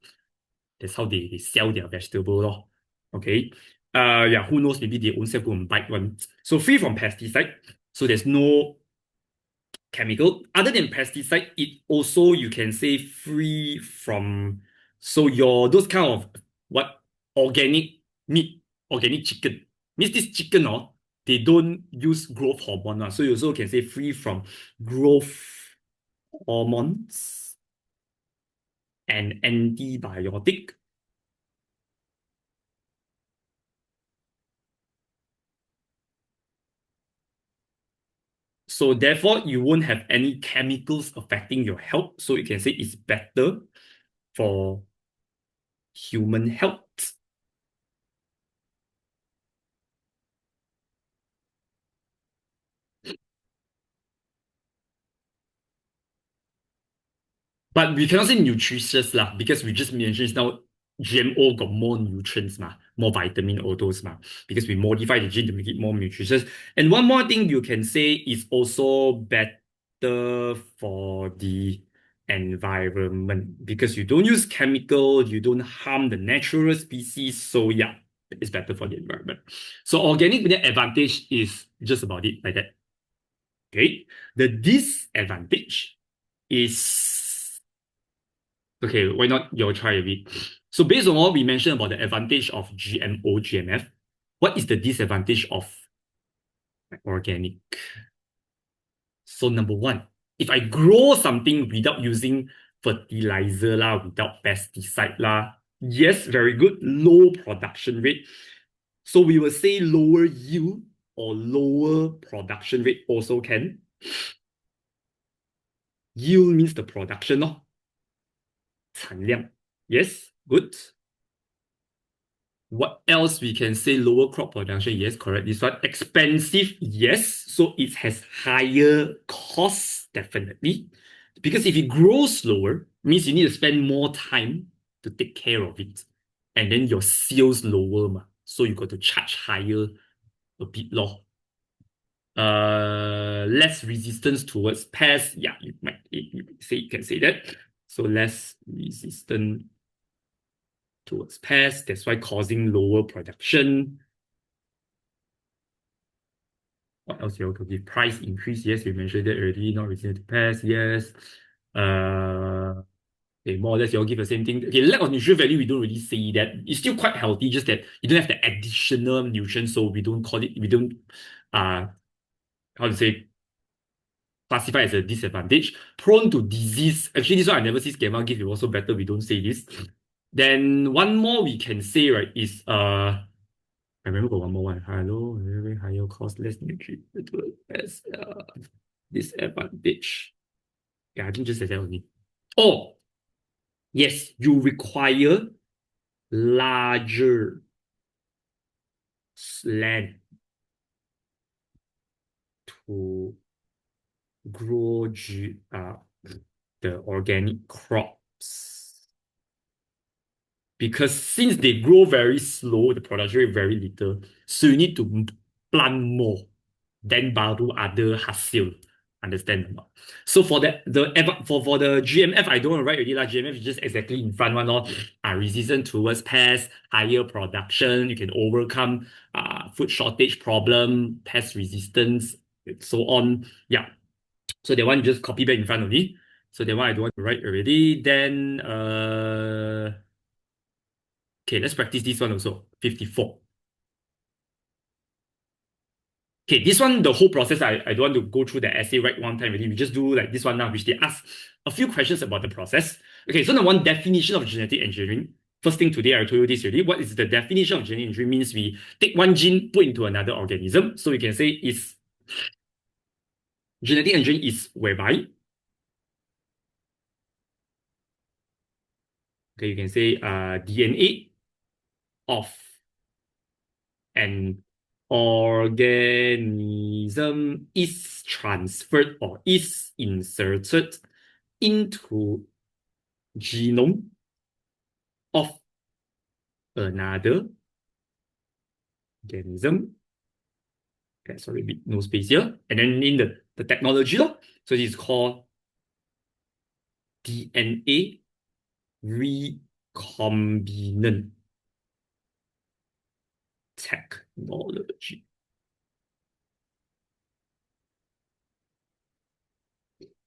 [SPEAKER 1] That's how they sell their vegetable lor. Okay. Yeah, who knows, maybe they own self go and bite one. So free from pesticide. So there's no chemical. Other than pesticide, it also you can say free from so your those kind of what organic meat, organic chicken. Means this chicken they don't use growth hormone. So you also can say free from growth hormones and antibiotic. So therefore, you won't have any chemicals affecting your health. So you can say it's better for human health. But we cannot say nutritious lah, because we just mentioned now GMO got more nutrients more vitamin, all those because we modify the gene to make it more nutritious. And one more thing you can say is also better for the environment because you don't use chemical, you don't harm the natural species. So yeah, it's better for the environment. So organic advantage is just about it like that. Okay. The disadvantage is okay, why not you try a bit? So based on what we mentioned about the advantage of GMO, GMF, what is the disadvantage of organic? So number one, if I grow something without using fertilizer without pesticide yes, very good, low production rate. So we will say lower yield or lower production rate also can. Yield means the production 产量. Yes, good. What else we can say? Lower crop production. Yes, correct. This one expensive. Yes, so it has higher costs definitely, because if it grows slower, means you need to spend more time to take care of it, and then your sales lower, ma. So you got to charge higher a bit low. Less resistance towards pests. Yeah, you can say that. So less resistant towards pests. That's why causing lower production. What else you want to give? Price increase. Yes, we mentioned that already. Not resistant to pests. Yes. Okay, more or less you all give the same thing. Okay, lack of nutrient value, we don't really say that. It's still quite healthy, just that you don't have the additional nutrients, so we don't call it, we don't how to say, classify as a disadvantage. Prone to disease. Actually, this one I never see schema give, it also better we don't say this. Then one more we can say, right, is I remember got one more one. Hello, very higher cost, less nutrient as disadvantage. Yeah, I think just as that only. Oh, yes, you require larger land to grow the organic crops. Because since they grow very slow, the production rate very little, so you need to plant more, then baru ada hasil. Understand or not? So for the GMF, I don't want to write already lah. GMF is just exactly in front one or resistant towards pests, higher production. You can overcome food shortage problem, pest resistance, and so on. Yeah. So that one you just copy back in front of me. So that one I don't want to write already. Then okay, let's practice this one also. 54. Okay, this one, the whole process, I don't want to go through the essay right one time already. We just do like this one now, which they ask a few questions about the process. Okay, so the one definition of genetic engineering. First thing today, I told you this already. What is the definition of genetic engineering? Means we take one gene, put into another organism. So we can say is genetic engineering is whereby, okay, you can say DNA of an organism is transferred or is inserted into genome of another organism. Okay, sorry, no space here. And then in the technology, so this is called DNA recombinant technology.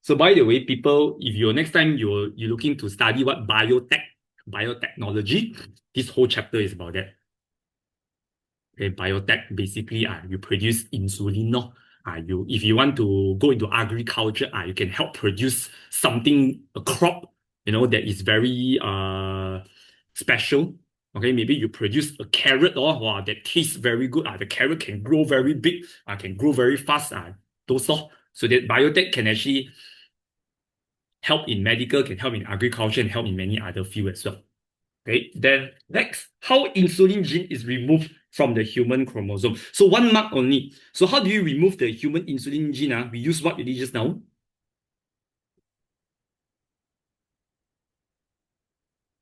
[SPEAKER 1] So by the way, people, if you're next time you're looking to study what biotechnology, this whole chapter is about that. Okay, biotech basically you produce insulin. No? If you want to go into agriculture, you can help produce something, a crop, that is very special. Okay, maybe you produce a carrot wow, that tastes very good. The carrot can grow very big, can grow very fast. Those so that biotech can actually help in medical, can help in agriculture, and help in many other fields as well. Okay, then next, how insulin gene is removed from the human chromosome. So 1 mark only. So how do you remove the human insulin gene? We use what you did just now?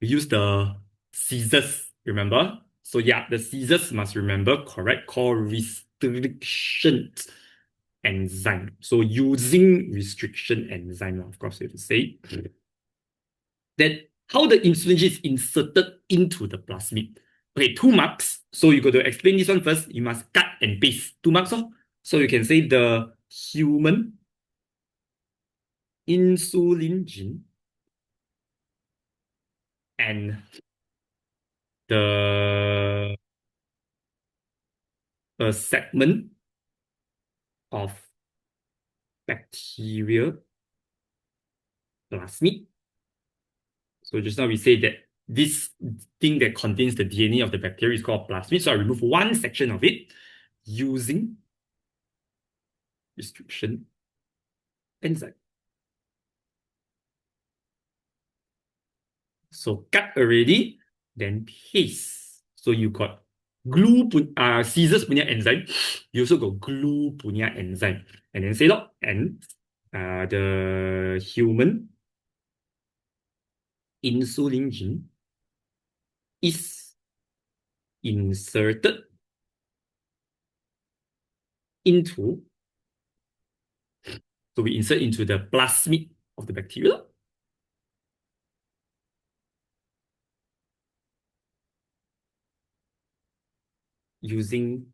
[SPEAKER 1] We use the scissors, remember? So yeah, the scissors must remember, correct, called restriction enzyme. So using restriction enzyme, of course, you have to say. Then how the insulin gene is inserted into the plasmid. Okay, 2 marks. So you got to explain this one first. You must cut and paste. 2 marks. So you can say the human insulin gene and the a segment of bacteria plasmid. So just now we say that this thing that contains the DNA of the bacteria is called plasmid. So I remove one section of it using restriction enzyme. So cut already, then paste. So you got glue scissors punya enzyme. You also got glue punya enzyme. And then say look, and the human insulin gene is inserted into, so we insert into the plasmid of the bacteria using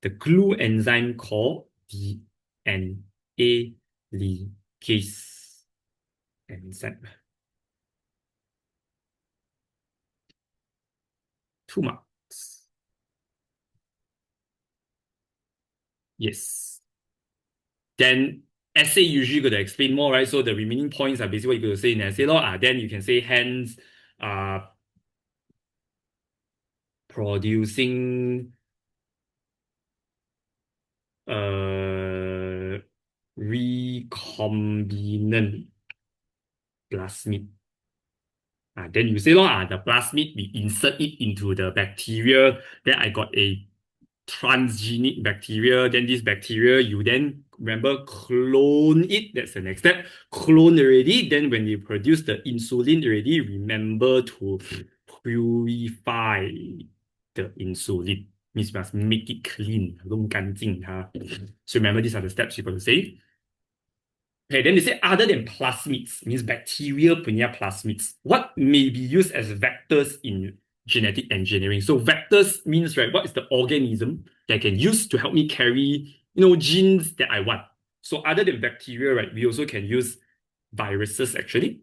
[SPEAKER 1] the glue enzyme called DNA ligase enzyme. 2 marks. Yes. Then essay usually got to explain more, right? So the remaining points are basically what you're going to say in essay law. Then you can say hence producing recombinant plasmid. Then you say, the plasmid, we insert it into the bacteria. Then I got a transgenic bacteria. Then this bacteria, you then, remember, clone it. That's the next step. Clone already. Then when you produce the insulin already, remember to purify the insulin. Means you must make it clean. 弄干净它. So remember, these are the steps you're going to say. Okay, then they say other than plasmids, means bacteria punya plasmids. What may be used as vectors in genetic engineering? So vectors means, right, what is the organism that I can use to help me carry, genes that I want? So other than bacteria, right, we also can use viruses actually,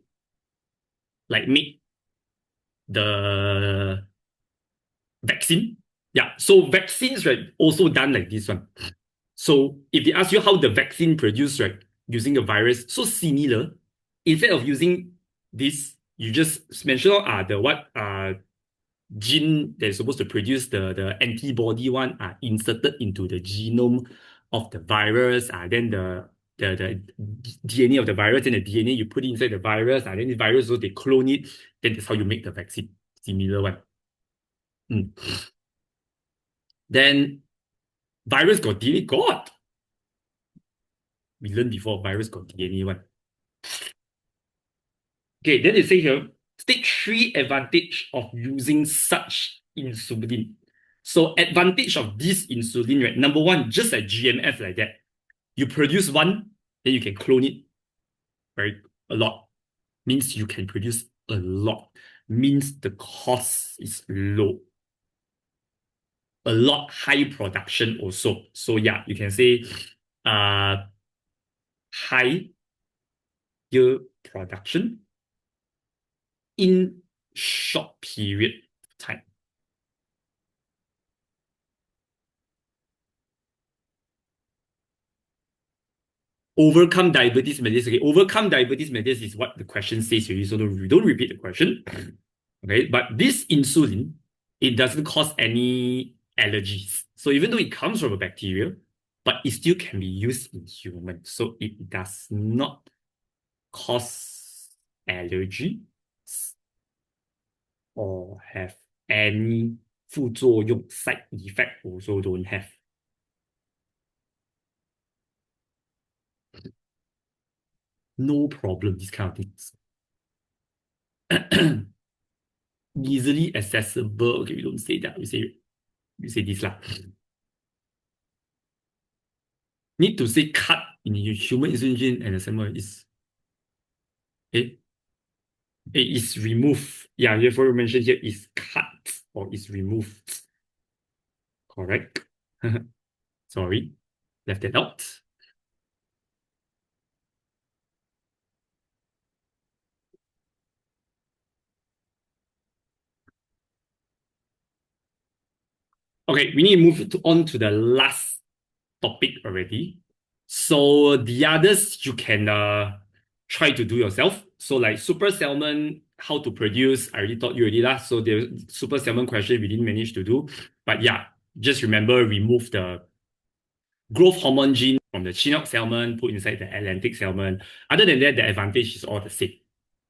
[SPEAKER 1] like make the vaccine. Yeah, so vaccines, right, also done like this one. So if they ask you how the vaccine produced, right, using a virus, so similar. Instead of using this, you just mention the gene that is supposed to produce the antibody one are inserted into the genome of the virus. Then the DNA of the virus and the DNA you put it inside the virus. Then the virus, so they clone it. Then that's how you make the vaccine. Similar one. Then virus got DNA, God. We learned before virus got DNA one. Okay, then they say here, stage 3 advantage of using such insulin. So advantage of this insulin, right? Number one, just like GMF like that, you produce one, then you can clone it, right? A lot. Means you can produce a lot. Means the cost is low. A lot high production also. So yeah, you can say high year production in short period of time. Overcome diabetes mellitus. Okay, overcome diabetes mellitus is what the question says here. So don't repeat the question. Okay, but this insulin, it doesn't cause any allergies. So even though it comes from a bacteria, but it still can be used in humans. So it does not cause allergy or have any 副作用 side effect also don't have. No problem, these kind of things. Easily accessible. Okay, we don't say that. We say this lah. Need to say cut in human insulin and enzyme is is removed. Yeah, therefore mentioned here is cut or is removed. Correct. Sorry, left that out. Okay, we need to move on to the last topic already. So the others you can try to do yourself. So like super salmon, how to produce, I already taught you already lah. So the super salmon question we didn't manage to do. But yeah, just remember remove the growth hormone gene from the Chinook salmon, put inside the Atlantic salmon. Other than that, the advantage is all the same.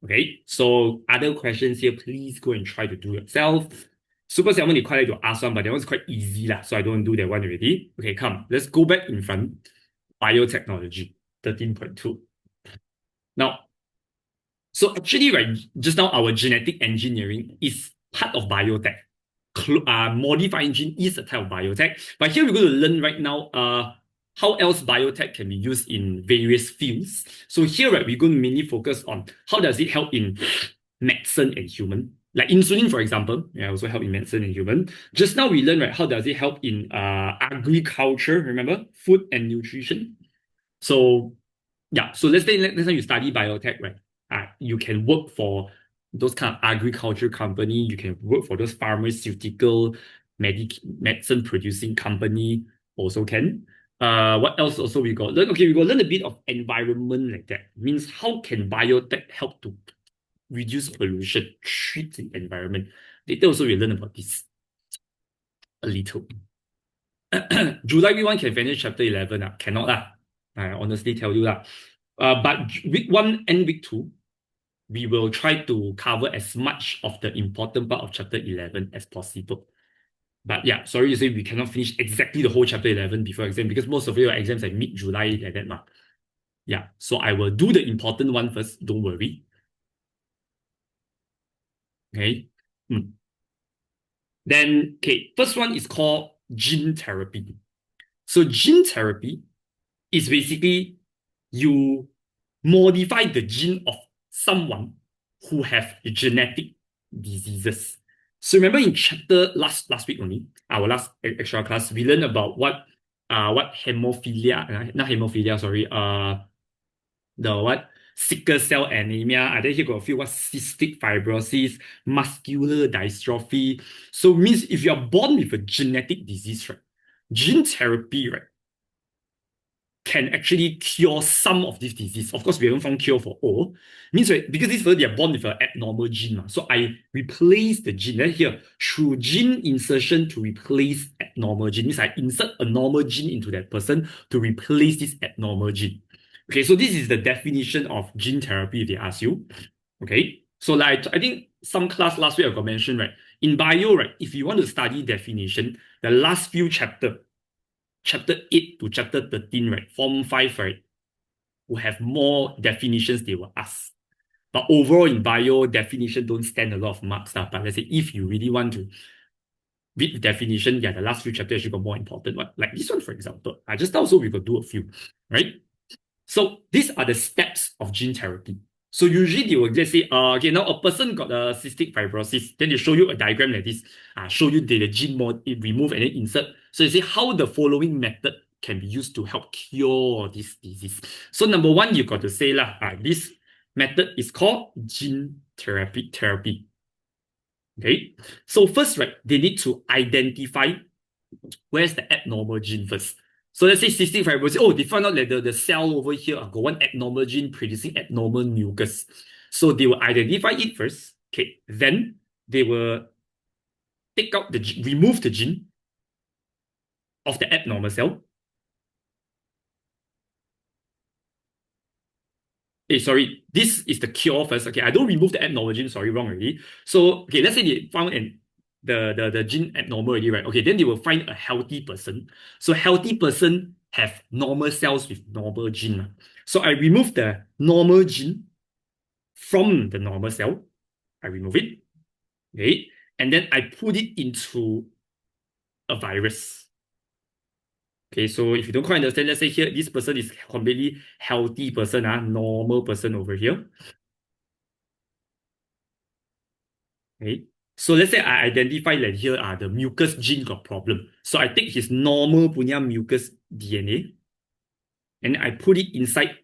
[SPEAKER 1] Okay, so other questions here, please go and try to do yourself. Super salmon, you quite like to ask one, but that one's quite easy lah, so I don't do that one already. Okay, come, let's go back in front. Biotechnology, 13.2. Now, so actually, right, just now our genetic engineering is part of biotech. Modifying gene is a type of biotech. But here we're going to learn right now how else biotech can be used in various fields. So here, right, we're going to mainly focus on how does it help in medicine and human. Like insulin, for example, also help in medicine and human. Just now we learned, right, how does it help in agriculture, remember? Food and nutrition. So yeah, so let's say next time you study biotech, right? You can work for those kind of agriculture company. You can work for those pharmaceutical medicine producing company. Also can. What else? Also we got learn. Okay, we got learn a bit of environment like that. Means how can biotech help to reduce pollution, treat the environment. Later also we learn about this a little. July week 1 can finish chapter 11. Cannot lah. I honestly tell you lah. But week 1 and week 2, we will try to cover as much of the important part of chapter 11 as possible. But yeah, sorry to say we cannot finish exactly the whole chapter 11 before exam because most of your exams are mid-July like that. Yeah, so I will do the important one first, don't worry. Okay. Then, okay, first one is called gene therapy. So gene therapy is basically you modify the gene of someone who have genetic diseases. So remember in chapter last week only, our last extra class, we learned about what hemophilia, not hemophilia, sorry, the what sickle cell anemia. I think you got a few what cystic fibrosis, muscular dystrophy. So means if you are born with a genetic disease, right, gene therapy, right, can actually cure some of this disease. Of course, we haven't found cure for all. Means right, because these people they are born with an abnormal gene. So I replace the gene. Then here, through gene insertion to replace abnormal gene. Means I insert a normal gene into that person to replace this abnormal gene. Okay, so this is the definition of gene therapy if they ask you. Okay, so like I think some class last week I got mentioned, right? In bio, right, if you want to study definition, the last few chapter 8 to chapter 13, right, form 5, right, will have more definitions they will ask. But overall in bio, definition don't stand a lot of marks. But let's say if you really want to read the definition, yeah, the last few chapters actually got more important one. Like this one, for example. I just also we could do a few, right? So these are the steps of gene therapy. So usually they will just say, okay, now a person got a cystic fibrosis. Then they show you a diagram like this. Show you the gene remove and then insert. So they say how the following method can be used to help cure this disease. So number one, you got to say lah, this method is called gene therapy. Okay. So first, right, they need to identify where's the abnormal gene first. So let's say cystic fibrosis, oh, they found out that the cell over here got one abnormal gene producing abnormal mucus. So they will identify it first. Okay, then they will take out remove the gene of the abnormal cell. Sorry, this is the cure first. Okay, I don't remove the abnormal gene, sorry, wrong already. So, okay, let's say they found the gene abnormal already, right? Okay, then they will find a healthy person. So healthy person have normal cells with normal gene. So I remove the normal gene from the normal cell. I remove it. Okay. And then I put it into a virus. Okay, so if you don't quite understand, let's say here, this person is completely healthy person, normal person over here. Okay. So let's say I identify that here the mucus gene got problem. So I take his normal punya mucus DNA and I put it inside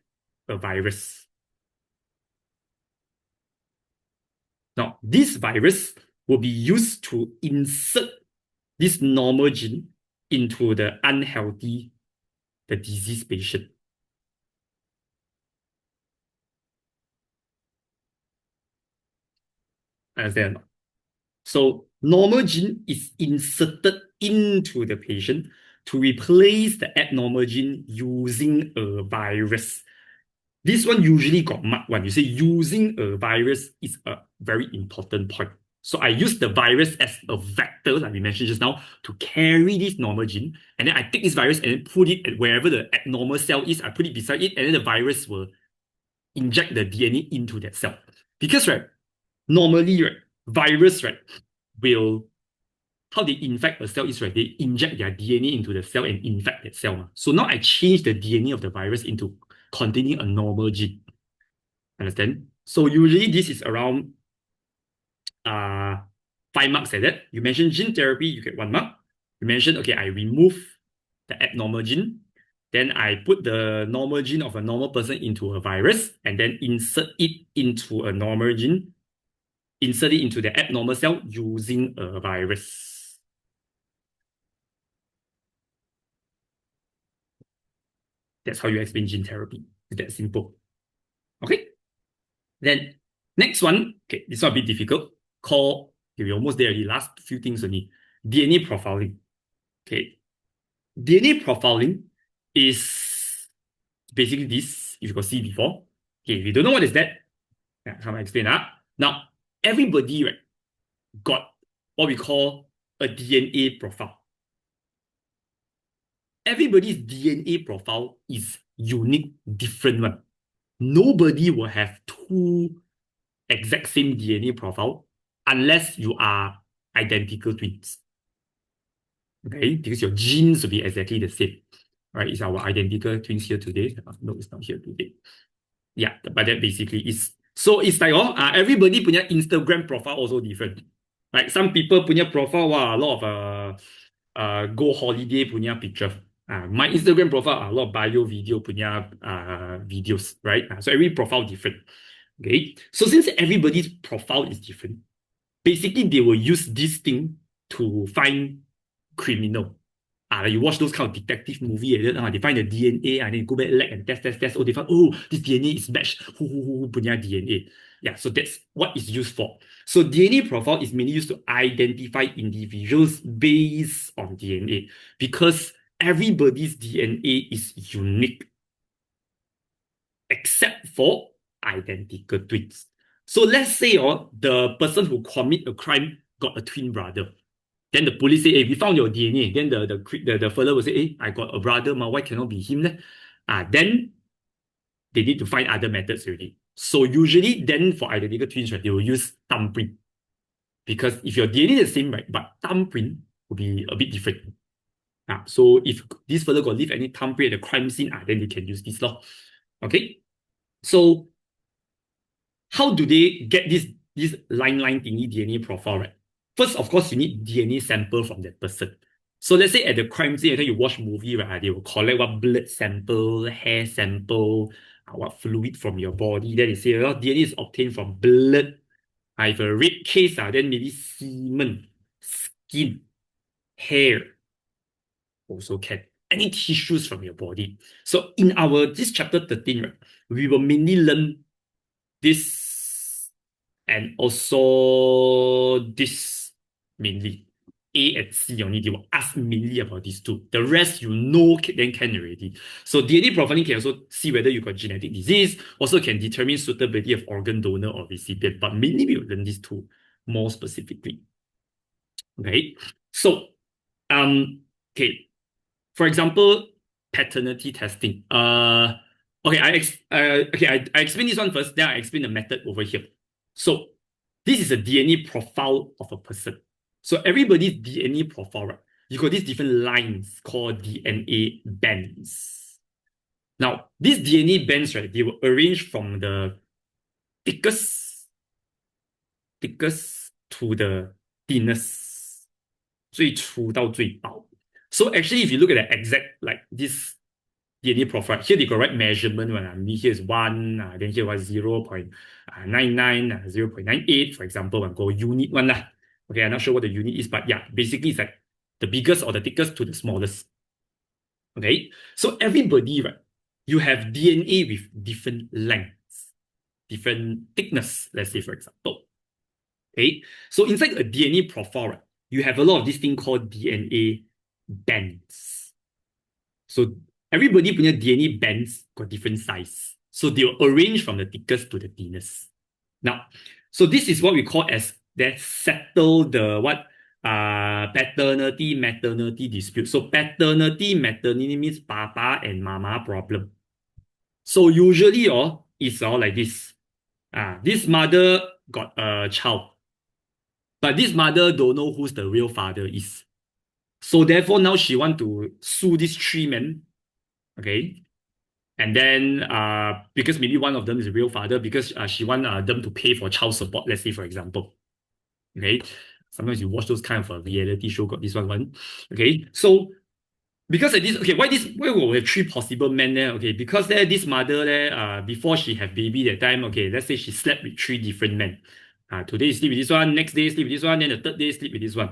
[SPEAKER 1] a virus. Now, this virus will be used to insert this normal gene into the unhealthy, the diseased patient. Understand? So normal gene is inserted into the patient to replace the abnormal gene using a virus. This one usually got marked one. You say using a virus is a very important point. So I use the virus as a vector, like we mentioned just now, to carry this normal gene. And then I take this virus and then put it at wherever the abnormal cell is. I put it beside it, and then the virus will inject the DNA into that cell. Because, right, normally, right, virus, right, will, how they infect a cell is, right, they inject their DNA into the cell and infect that cell. So now I change the DNA of the virus into containing a normal gene. Understand? So usually this is around 5 marks like that. You mentioned gene therapy, you get 1 mark. You mentioned, okay, I remove the abnormal gene. Then I put the normal gene of a normal person into a virus and then insert it into a normal gene, insert it into the abnormal cell using a virus. That's how you explain gene therapy. It's that simple. Okay. Then next one, okay, this one a bit difficult. Called, okay, we're almost there already. Last few things only. DNA profiling. Okay. DNA profiling is basically this, if you can see before. Okay, if you don't know what is that, how I explain that. Now, everybody, right, got what we call a DNA profile. Everybody's DNA profile is unique, different one. Nobody will have two exact same DNA profile unless you are identical twins. Okay, because your genes will be exactly the same. Right, is our identical twins here today? No, it's not here today. Yeah, but that basically is. So it's like, everybody punya Instagram profile also different. Like some people punya profile, a lot of go holiday punya picture. My Instagram profile, a lot of bio video punya videos, right? So every profile different. Okay, so since everybody's profile is different, basically they will use this thing to find criminal. Like you watch those kind of detective movie, they find the DNA and then go back and test. Oh, they find, oh, this DNA is matched. Who punya DNA? Yeah, so that's what it's used for. So DNA profile is mainly used to identify individuals based on DNA because everybody's DNA is unique except for identical twins. So let's say the person who commit a crime got a twin brother. Then the police say, hey, we found your DNA. Then the fella will say, hey, I got a brother, why cannot be him? Then they need to find other methods already. So usually then for identical twins, right, they will use thumbprint. Because if your DNA is the same, right, but thumbprint will be a bit different. So if this fella got leave any thumbprint at the crime scene, then they can use this law. Okay. So how do they get this line thingy DNA profile, right? First, of course, you need DNA sample from that person. So let's say at the crime scene, after you watch movie, right, they will collect what blood sample, hair sample, what fluid from your body. Then they say, DNA is obtained from blood. If a rape case, then maybe semen, skin, hair also can. Any tissues from your body. So in this chapter 13, right, we will mainly learn this and also this mainly. A and C only, they will ask mainly about these two. The rest you know then can already. So DNA profiling can also see whether you got genetic disease, also can determine suitability of organ donor or recipient, but mainly we will learn these two more specifically. Okay, so okay, for example, paternity testing. Okay, I explain this one first, then I explain the method over here. So this is a DNA profile of a person. So everybody's DNA profile, right? You got these different lines called DNA bands. Now, these DNA bands, right, they will arrange from the thickest to the thinnest, 最粗到最薄. So actually, if you look at the exact, like this DNA profile, here they got right measurement. Here is 1, then here was 0.99, 0.98, for example, and go unit 1. Okay, I'm not sure what the unit is, but yeah, basically it's like the biggest or the thickest to the smallest. Okay, so everybody, right, you have DNA with different lengths, different thickness, let's say, for example. Okay, so inside a DNA profile, right, you have a lot of this thing called DNA bands. So everybody punya DNA bands got different size. So they will arrange from the thickest to the thinnest. Now, so this is what we call as that settle the what paternity maternity dispute. So paternity maternity means papa and mama problem. So usually it's all like this. This mother got a child, but this mother don't know who's the real father is. So therefore now she want to sue these three men. Okay. And then because maybe one of them is a real father, because she want them to pay for child support, let's say for example. Okay. Sometimes you watch those kind of reality show, got this one. Okay. So because of this, okay, why were there three possible men there? Okay, because there this mother there, before she have baby that time, okay, let's say she slept with three different men. Today you sleep with this one, next day you sleep with this one, then the third day you sleep with this one.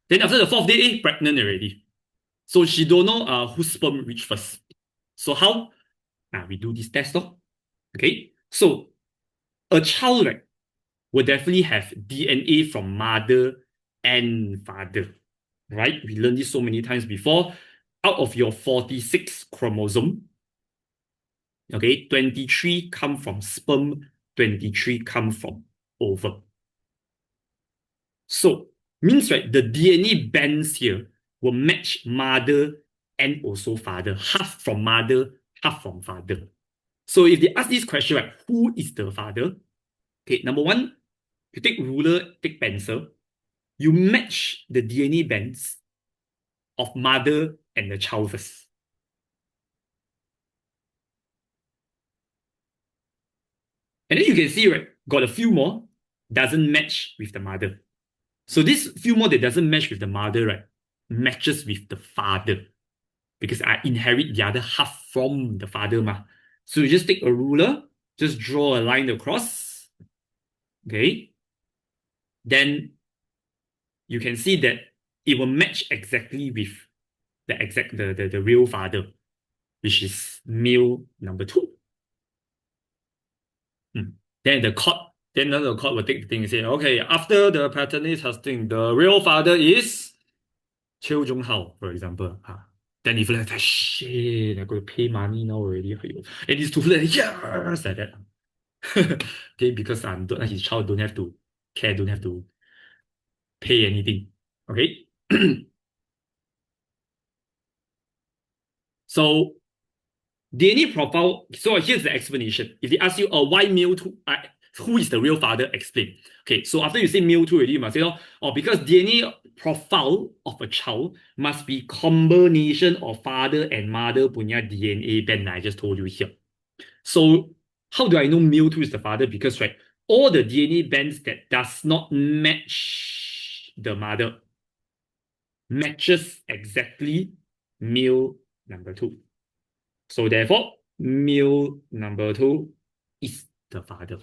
[SPEAKER 1] Then after the fourth day, pregnant already. So she don't know whose sperm reached first. So how? We do this test, though. Okay. So a child, right, will definitely have DNA from mother and father. Right? We learned this so many times before. Out of your 46 chromosome, okay, 23 come from sperm, 23 come from ovum. So means right, the DNA bands here will match mother and also father, half from mother, half from father. So if they ask this question, right, who is the father? Okay, number one, you take ruler, take pencil, you match the DNA bands of mother and the child first. And then you can see, right, got a few more, doesn't match with the mother. So this few more that doesn't match with the mother, right, matches with the father. Because I inherit the other half from the father, ma. So you just take a ruler, just draw a line across. Okay. Then you can see that it will match exactly with the real father, which is male number 2. Then the court will take the thing and say, okay, after the paternity testing, the real father is Chiu Jung Hao, for example. Then if like, shit, I got to pay money now already. And these two like, yes, like that. Okay, because his child don't have to care, don't have to pay anything. Okay. So DNA profile. So here's the explanation. If they ask you, why male 2? Who is the real father? Explain. Okay, so after you say male 2 already, you must say, because DNA profile of a child must be combination of father and mother punya DNA band I just told you here. So how do I know male 2 is the father? Because right, all the DNA bands that does not match the mother matches exactly male number 2. So therefore, male number 2 is the father.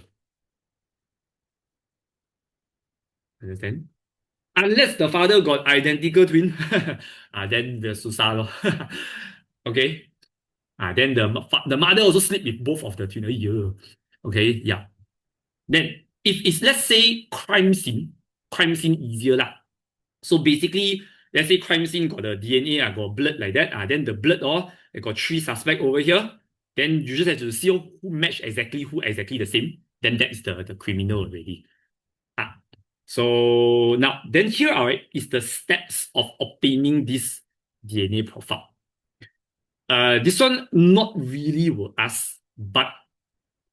[SPEAKER 1] Understand? Unless the father got identical twin, then the susah lor. Okay. Then the mother also sleep with both of the twin. Okay, yeah. Then if it's, let's say, crime scene easier lah. So basically, let's say crime scene got the DNA, got blood like that. Then the blood, they got 3 suspect over here. Then you just have to see who match exactly the same. Then that is the criminal already. So now, then here is the steps of obtaining this DNA profile. This one not really will ask, but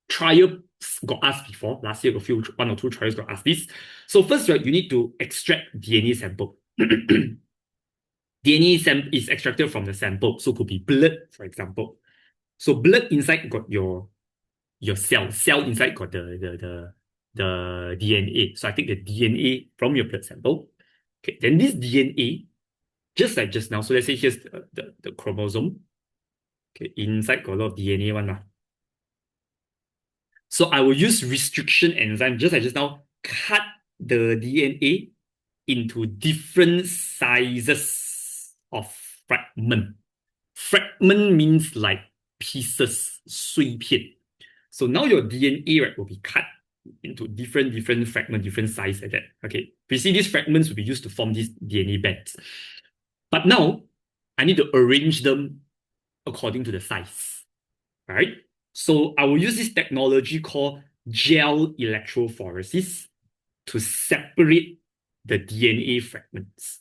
[SPEAKER 1] trial got asked before. Last year, one or two trials got asked this. So first, right, you need to extract DNA sample. DNA is extracted from the sample, so could be blood, for example. So blood inside got your cell inside got the DNA. So I take the DNA from your blood sample. Okay, then this DNA, just like just now, so let's say here's the chromosome. Okay, inside got a lot of DNA one. So I will use restriction enzyme, just like just now, cut the DNA into different sizes of fragment. Fragment means like pieces, 碎片. So now your DNA, right, will be cut into different fragments, different size like that. Okay. You see, these fragments will be used to form these DNA bands. But now I need to arrange them according to the size. Right? So I will use this technology called gel electrophoresis. to separate the DNA fragments.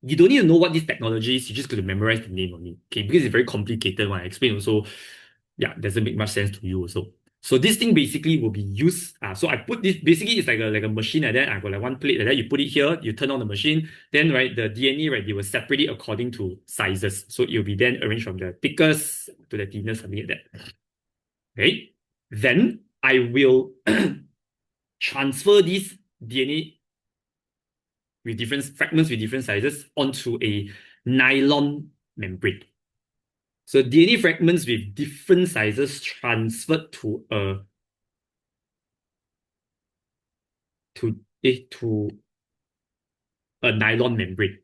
[SPEAKER 1] You don't need to know what this technology is, you just got to memorize the name only. Okay, because it's very complicated when I explain also, yeah, doesn't make much sense to you also. So this thing basically will be used. So I put this, basically it's like a machine like that. I got like one plate like that. You put it here, you turn on the machine, then right, the DNA, right, they will separate it according to sizes. So it will be then arranged from the thickest to the thinnest, something like that. Okay. Then I will transfer this DNA with different fragments with different sizes onto a nylon membrane. So DNA fragments with different sizes transferred to a nylon membrane.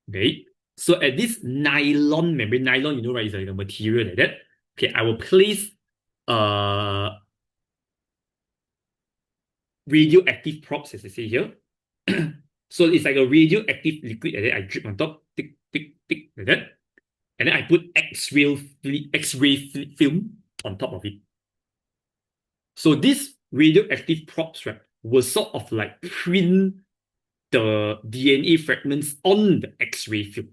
[SPEAKER 1] Okay. So at this nylon membrane, nylon, you know, right, is like a material like that. Okay, I will place radioactive props, as I say here. So it's like a radioactive liquid like that. I drip on top, tick, tick, tick, like that. And then I put X-ray film on top of it. So these radioactive props, right, will sort of like print the DNA fragments on the X-ray film.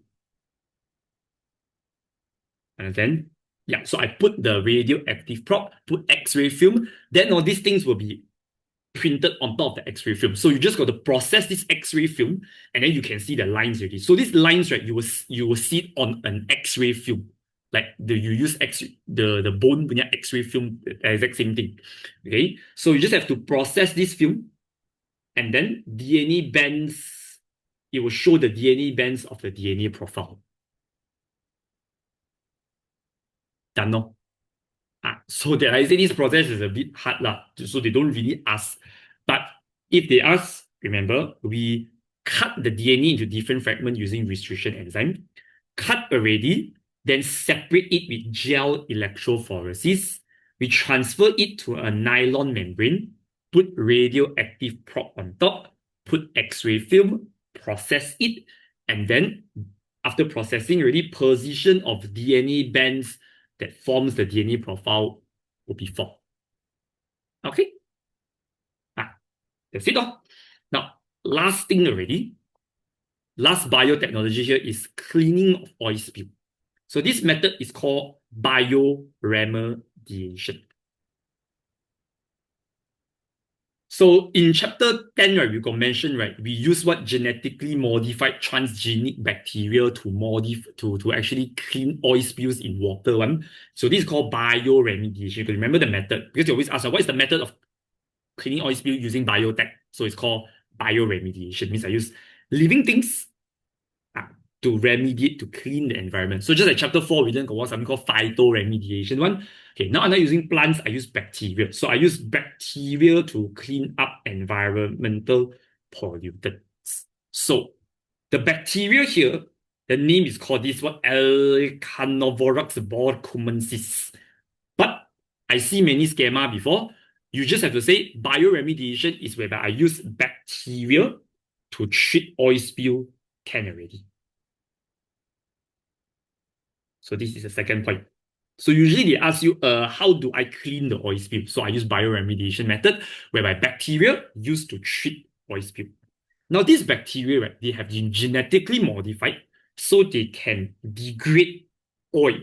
[SPEAKER 1] And then, yeah, so I put the radioactive prop, put X-ray film, then all these things will be printed on top of the X-ray film. So you just got to process this X-ray film, and then you can see the lines already. So these lines, right, you will see it on an X-ray film. Like you use the bone punya X-ray film, exact same thing. Okay, so you just have to process this film, and then DNA bands. It will show the DNA bands of the DNA profile. Done, no? So that I say this process is a bit hard lah. So they don't really ask. But if they ask, remember, we cut the DNA into different fragments using restriction enzyme. Cut already, then separate it with gel electrophoresis. We transfer it to a nylon membrane, put radioactive prop on top, put X-ray film, process it, and then after processing already, position of DNA bands that forms the DNA profile will be formed. Okay? That's it all. Now, last thing already, last biotechnology here is cleaning of oil spill. So this method is called bioremediation. So in chapter 10, right, we got mentioned, right, we use what genetically modified transgenic bacteria to actually clean oil spills in water one. So this is called bioremediation. You can remember the method because you always ask, what is the method of cleaning oil spill using biotech? So it's called bioremediation. Means I use living things to remediate, to clean the environment. So just like chapter 4, we learned about something called phytoremediation one. Okay, now I'm not using plants, I use bacteria. So I use bacteria to clean up environmental pollutants. So the bacteria here, the name is called this what Echinovorax borcumensis. But I see many schema before. You just have to say bioremediation is whereby I use bacteria to treat oil spill can already. So this is the second point. So usually they ask you, how do I clean the oil spill? So I use bioremediation method, whereby bacteria used to treat oil spill. Now these bacteria, right, they have been genetically modified so they can degrade oil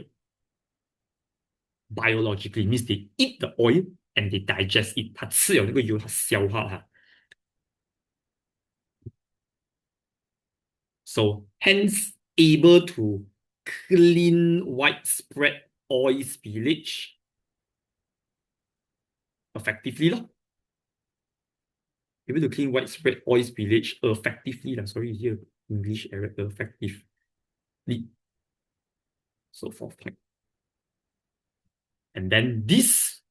[SPEAKER 1] biologically. Means they eat the oil and they digest it. 它吃了那个油，它消化它。So hence able to clean widespread oil spillage effectively. Able to clean widespread oil spillage effectively. Sorry, here, English error, effectively. So fourth point. And then this,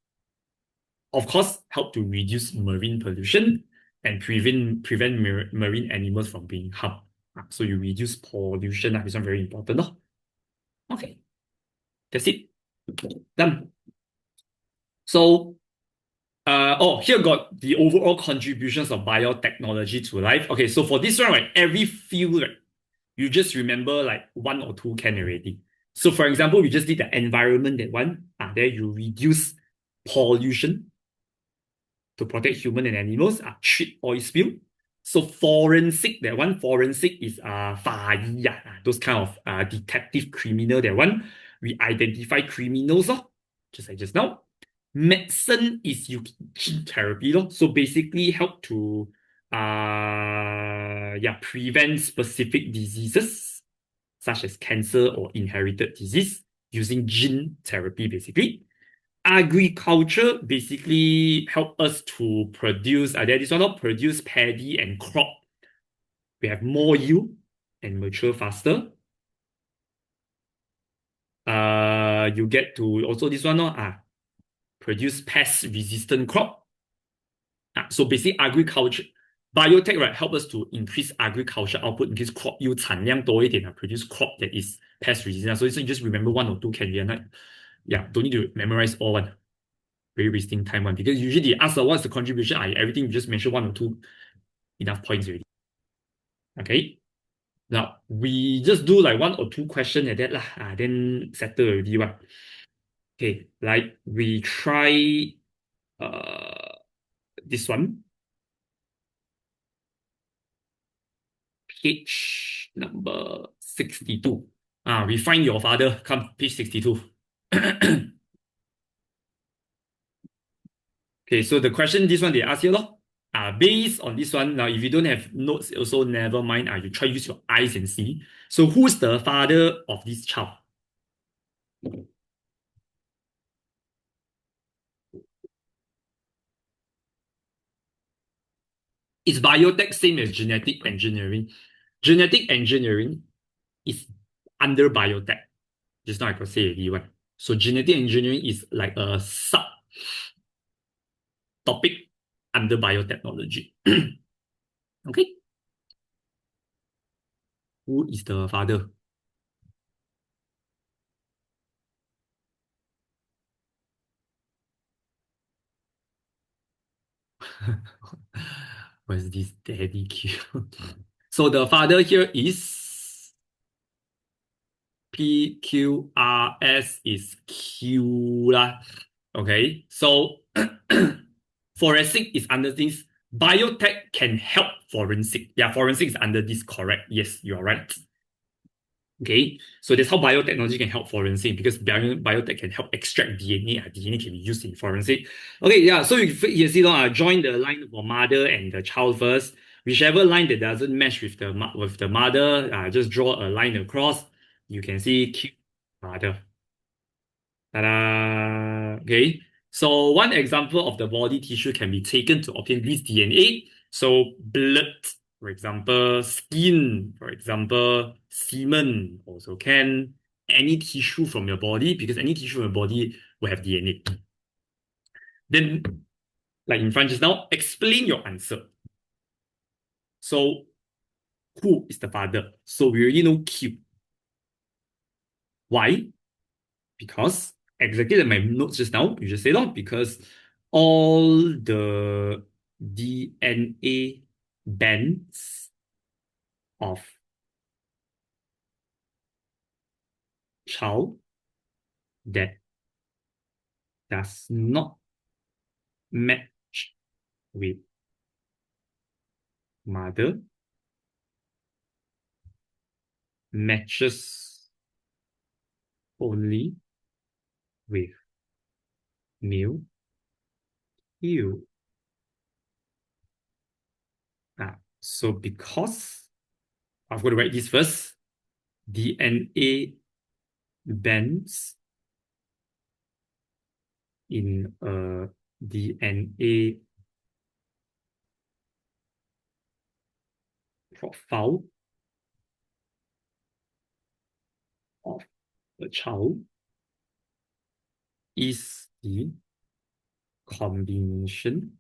[SPEAKER 1] of course, help to reduce marine pollution and prevent marine animals from being harmed. So you reduce pollution. This one very important. Okay, that's it. Done. So, here got the overall contributions of biotechnology to life. Okay, so for this one, right, every field, right, you just remember like one or two can already. So for example, we just did the environment, that one. There you reduce pollution. to protect human and animals, treat oil spill. So forensic, that one, forensic is法医, those kind of detective criminal, that one. We identify criminals, just like just now. Medicine is gene therapy, so basically help to prevent specific diseases such as cancer or inherited disease using gene therapy, basically. Agriculture basically help us to produce, produce paddy and crop. We have more yield and mature faster. You get to also this one, produce pest-resistant crop. So basically agriculture, biotech, right, help us to increase agriculture output, increase crop yield 产量多一点, produce crop that is pest resistant. So you just remember one or two can be enough. Yeah, don't need to memorize all one. Very wasting time one, because usually they ask what's the contribution. Everything you just mention one or two, enough points already. Okay. Now we just do like one or two questions like that lah. Then settle already one. Okay, like we try this one. Page number 62. We find your father. Come, page 62. Okay, so the question, this one they ask you, based on this one, now if you don't have notes, also never mind. You try use your eyes and see. So who's the father of this child? Is biotech same as genetic engineering? Genetic engineering is under biotech. Just now I could say already one. So genetic engineering is like a sub topic under biotechnology. Okay. Who is the father? Where's this daddy Q? So the father here is PQRS is Q lah. Okay, so forensic is under this. Biotech can help forensic. Yeah, forensic is under this, correct? Yes, you're right. Okay, so that's how biotechnology can help forensic, because biotech can help extract DNA. DNA can be used in forensic. Okay, yeah, so you see, join the line for mother and the child first. Whichever line that doesn't match with the mother, just draw a line across. You can see Q mother. Ta-da! Okay, so one example of the body tissue can be taken to obtain this DNA. So blood, for example, skin, for example, semen also can. Any tissue from your body, because any tissue from your body will have DNA. Then, like in front just now, explain your answer. So, who is the father? So we already know Q. Why? Because exactly like my notes just now, you just say because all the DNA bands of child that does not match with mother matches only with male Q. So because I'm going to write this first, DNA bands in a DNA profile of a child is the combination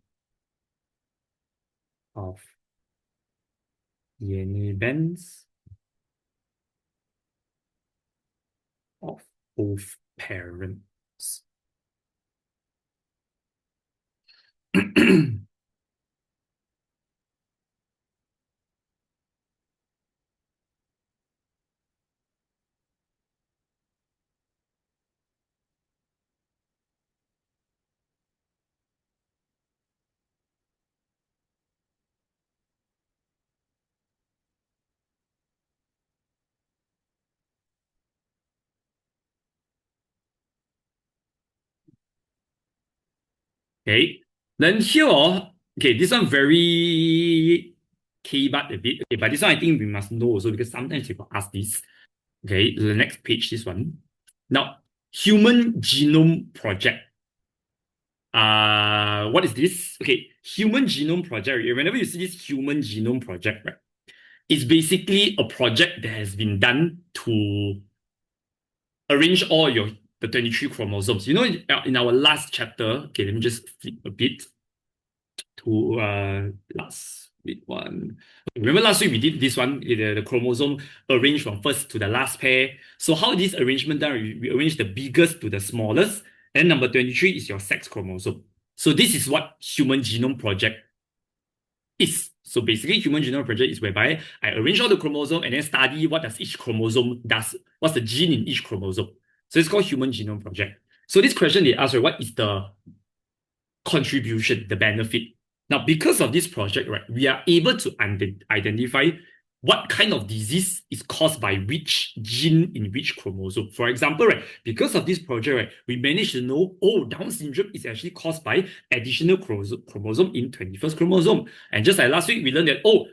[SPEAKER 1] of DNA bands of both parents. Okay. Then here, okay, this one very K-but a bit. Okay, but this one I think we must know also because sometimes people ask this. Okay, the next page, this one. Now, Human Genome Project. What is this? Okay, Human Genome Project. Whenever you see this Human Genome Project, right, it's basically a project that has been done to arrange all the 23 chromosomes. You know, in our last chapter, okay, let me just flip a bit to last week one. Remember last week we did this one, the chromosome arranged from first to the last pair. So how is this arrangement done? We arrange the biggest to the smallest, and number 23 is your sex chromosome. So this is what Human Genome Project is. So basically, Human Genome Project is whereby I arrange all the chromosome and then study what does each chromosome does, what's the gene in each chromosome. So it's called Human Genome Project. So this question they ask, right, what is the contribution, the benefit? Now, because of this project, right, we are able to identify what kind of disease is caused by which gene in which chromosome. For example, right, because of this project, right, we managed to know, oh, Down syndrome is actually caused by additional chromosome in 21st chromosome. And just like last week, we learned that, oh,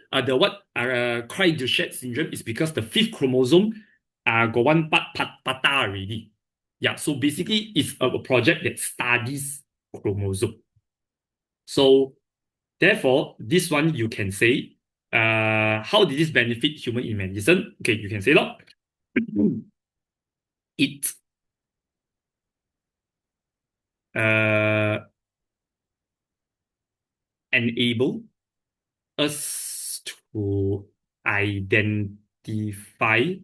[SPEAKER 1] Cry-Duchenne syndrome is because the fifth chromosome got one pata already. Yeah, so basically, it's a project that studies chromosome. So therefore, this one you can say, how did this benefit human in medicine? Okay, you can say that it enable us to identify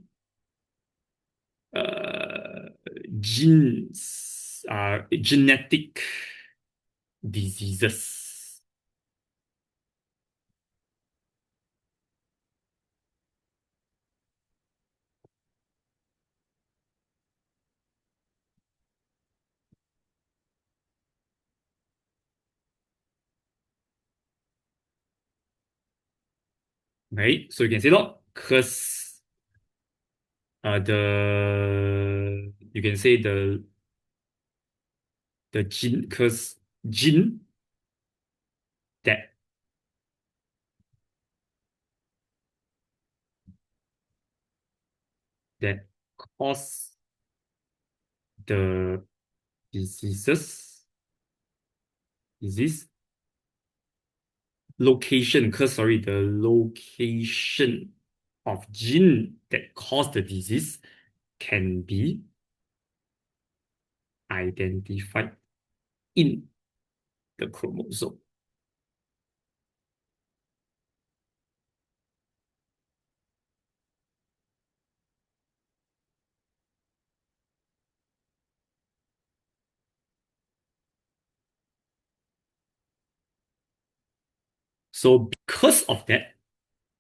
[SPEAKER 1] genetic diseases. Right? So you can say that because you can say the gene, because gene that that cause the disease location, because sorry, the location of gene that cause the disease can be identified in the chromosome. So because of that,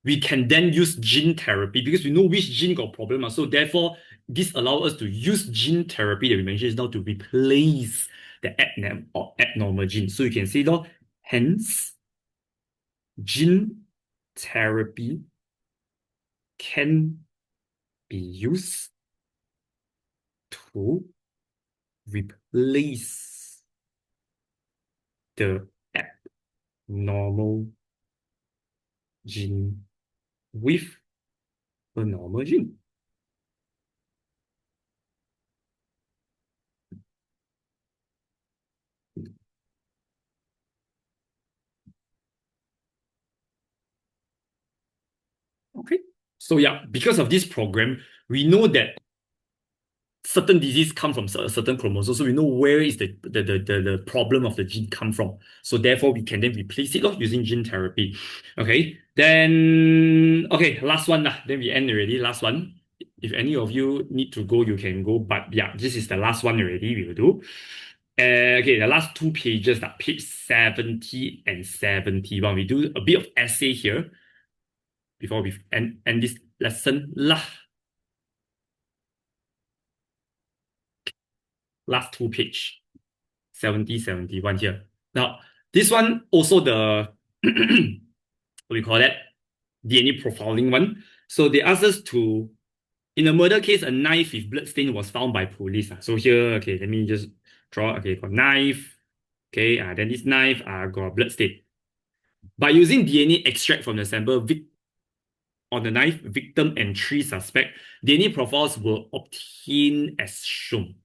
[SPEAKER 1] we can then use gene therapy because we know which gene got problem. So therefore, this allows us to use gene therapy that we mentioned now to replace the abnormal gene. So you can say that hence gene therapy can be used to replace the abnormal gene with a normal gene. Okay. So yeah, because of this program, we know that certain disease come from a certain chromosome, so we know where is the problem of the gene come from. So therefore, we can then replace it using gene therapy. Okay, then okay, last one lah. Then we end already. Last one. If any of you need to go, you can go. But yeah, this is the last one already. We will do. Okay, the last two pages, page 70 and 71. We do a bit of essay here before we end this lesson lah. Last two page, 70, 71 here. Now, this one also the, what we call that? DNA profiling one. So they asked us to, in a murder case, a knife with blood stain was found by police. So here, okay, let me just draw, okay, got knife, Okay, then this knife got blood stain. By using DNA extract from the sample on the knife, victim and 3 suspect, DNA profiles were obtained as shown.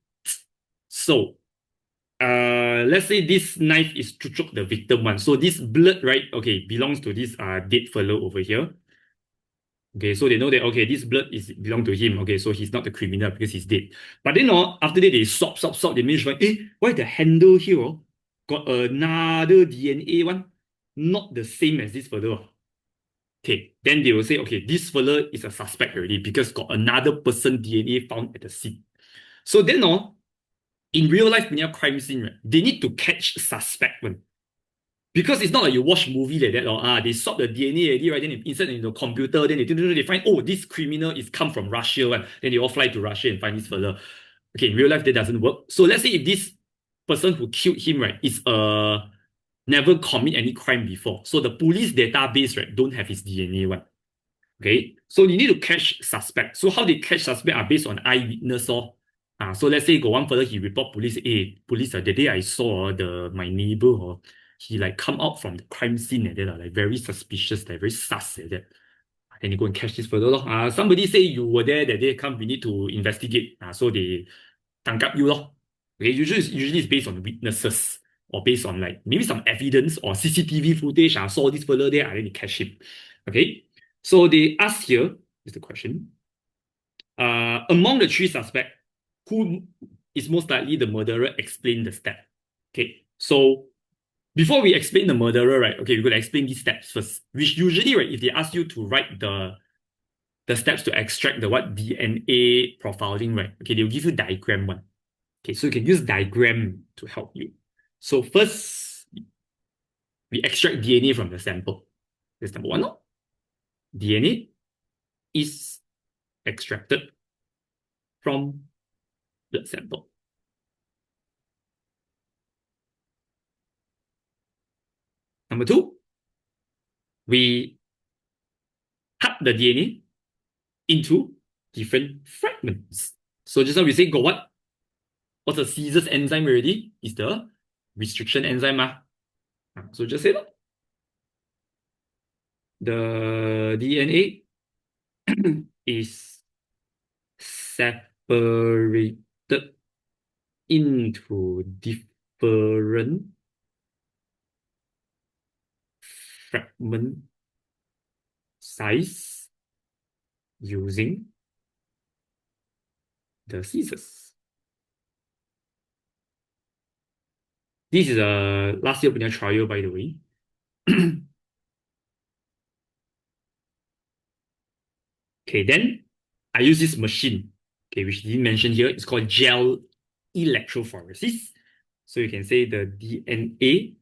[SPEAKER 1] So, let's say this knife is chuchuk the victim one. So this blood, right, okay, belongs to this dead fellow over here. Okay, so they know that, okay, this blood is belong to him. Okay, so he's not the criminal because he's dead. But then after that, they swap, they manage to find, why the handle here got another DNA one, not the same as this fellow. Okay, then they will say, okay, this fellow is a suspect already because got another person DNA found at the scene. So then, in real life, when you crime scene, right, they need to catch suspect one. Because it's not like you watch movie like that, or they swap the DNA already, right? Then they insert in the computer, then they find, oh, this criminal is come from Russia, right? Then they all fly to Russia and find this fellow. Okay, in real life, that doesn't work. So let's say if this person who killed him, right, is never commit any crime before. So the police database, right, don't have his DNA one. Okay, so you need to catch suspect. So how they catch suspect are based on eyewitness, so let's say got one fella, he report police, hey, police, the day I saw my neighbor, he like come out from the crime scene like that, like very suspicious, like very sus like that. Then you go and catch this fella, somebody say you were there that day, come, we need to investigate. So they tangkap you, Okay, usually it's based on witnesses or based on like maybe some evidence or CCTV footage. I saw this fella there, then they catch him. Okay, so they ask here is the question. Among the 3 suspects, who is most likely the murderer? Explain the step. Okay, so before we explain the murderer, right? Okay, we're gonna explain these steps first. Which usually, right, if they ask you to write the steps to extract the what DNA profiling, right? Okay, they'll give you diagram one. Okay, so you can use diagram to help you. So first, we extract DNA from the sample. That's number 1. DNA is extracted from blood sample. Number 2, we cut the DNA into different fragments. So just now we say got what? What's the scissors enzyme already? Is the restriction enzyme. So just say that. The DNA is separated into different fragment size using the scissors. This is a last year punya trial, by the way. Okay, then I use this machine, okay, which didn't mention here. It's called gel electrophoresis. So you can say the DNA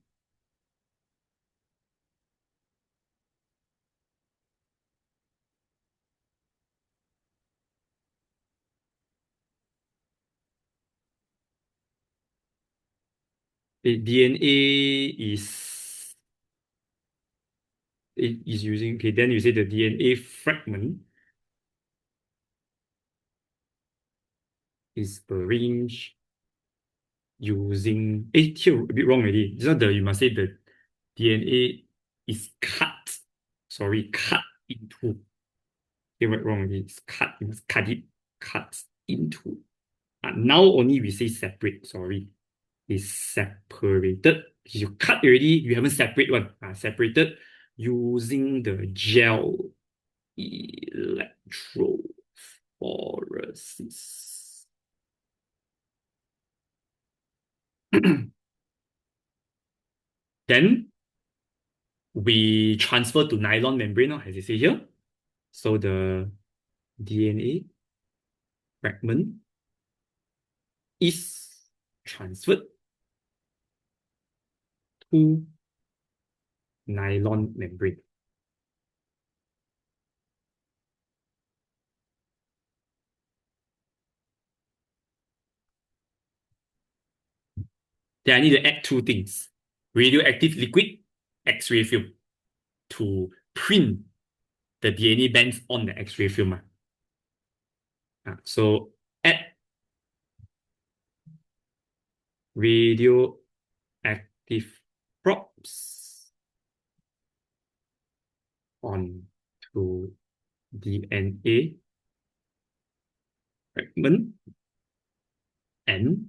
[SPEAKER 1] is using, okay, then you say the DNA fragment is arranged using, here a bit wrong already. This one, you must say the DNA is cut. Sorry, cut into. Here wrong already. It's cut. You must cut it. Cut into. Now only we say separate. Sorry, is separated. You cut already. You haven't separate one. Separated using the gel electrophoresis. Then we transfer to nylon membrane, as you see here. So the DNA fragment is transferred to nylon membrane. Then I need to add 2 things. Radioactive liquid, X-ray film, to print the DNA bands on the X-ray film. So add radioactive props onto DNA fragment and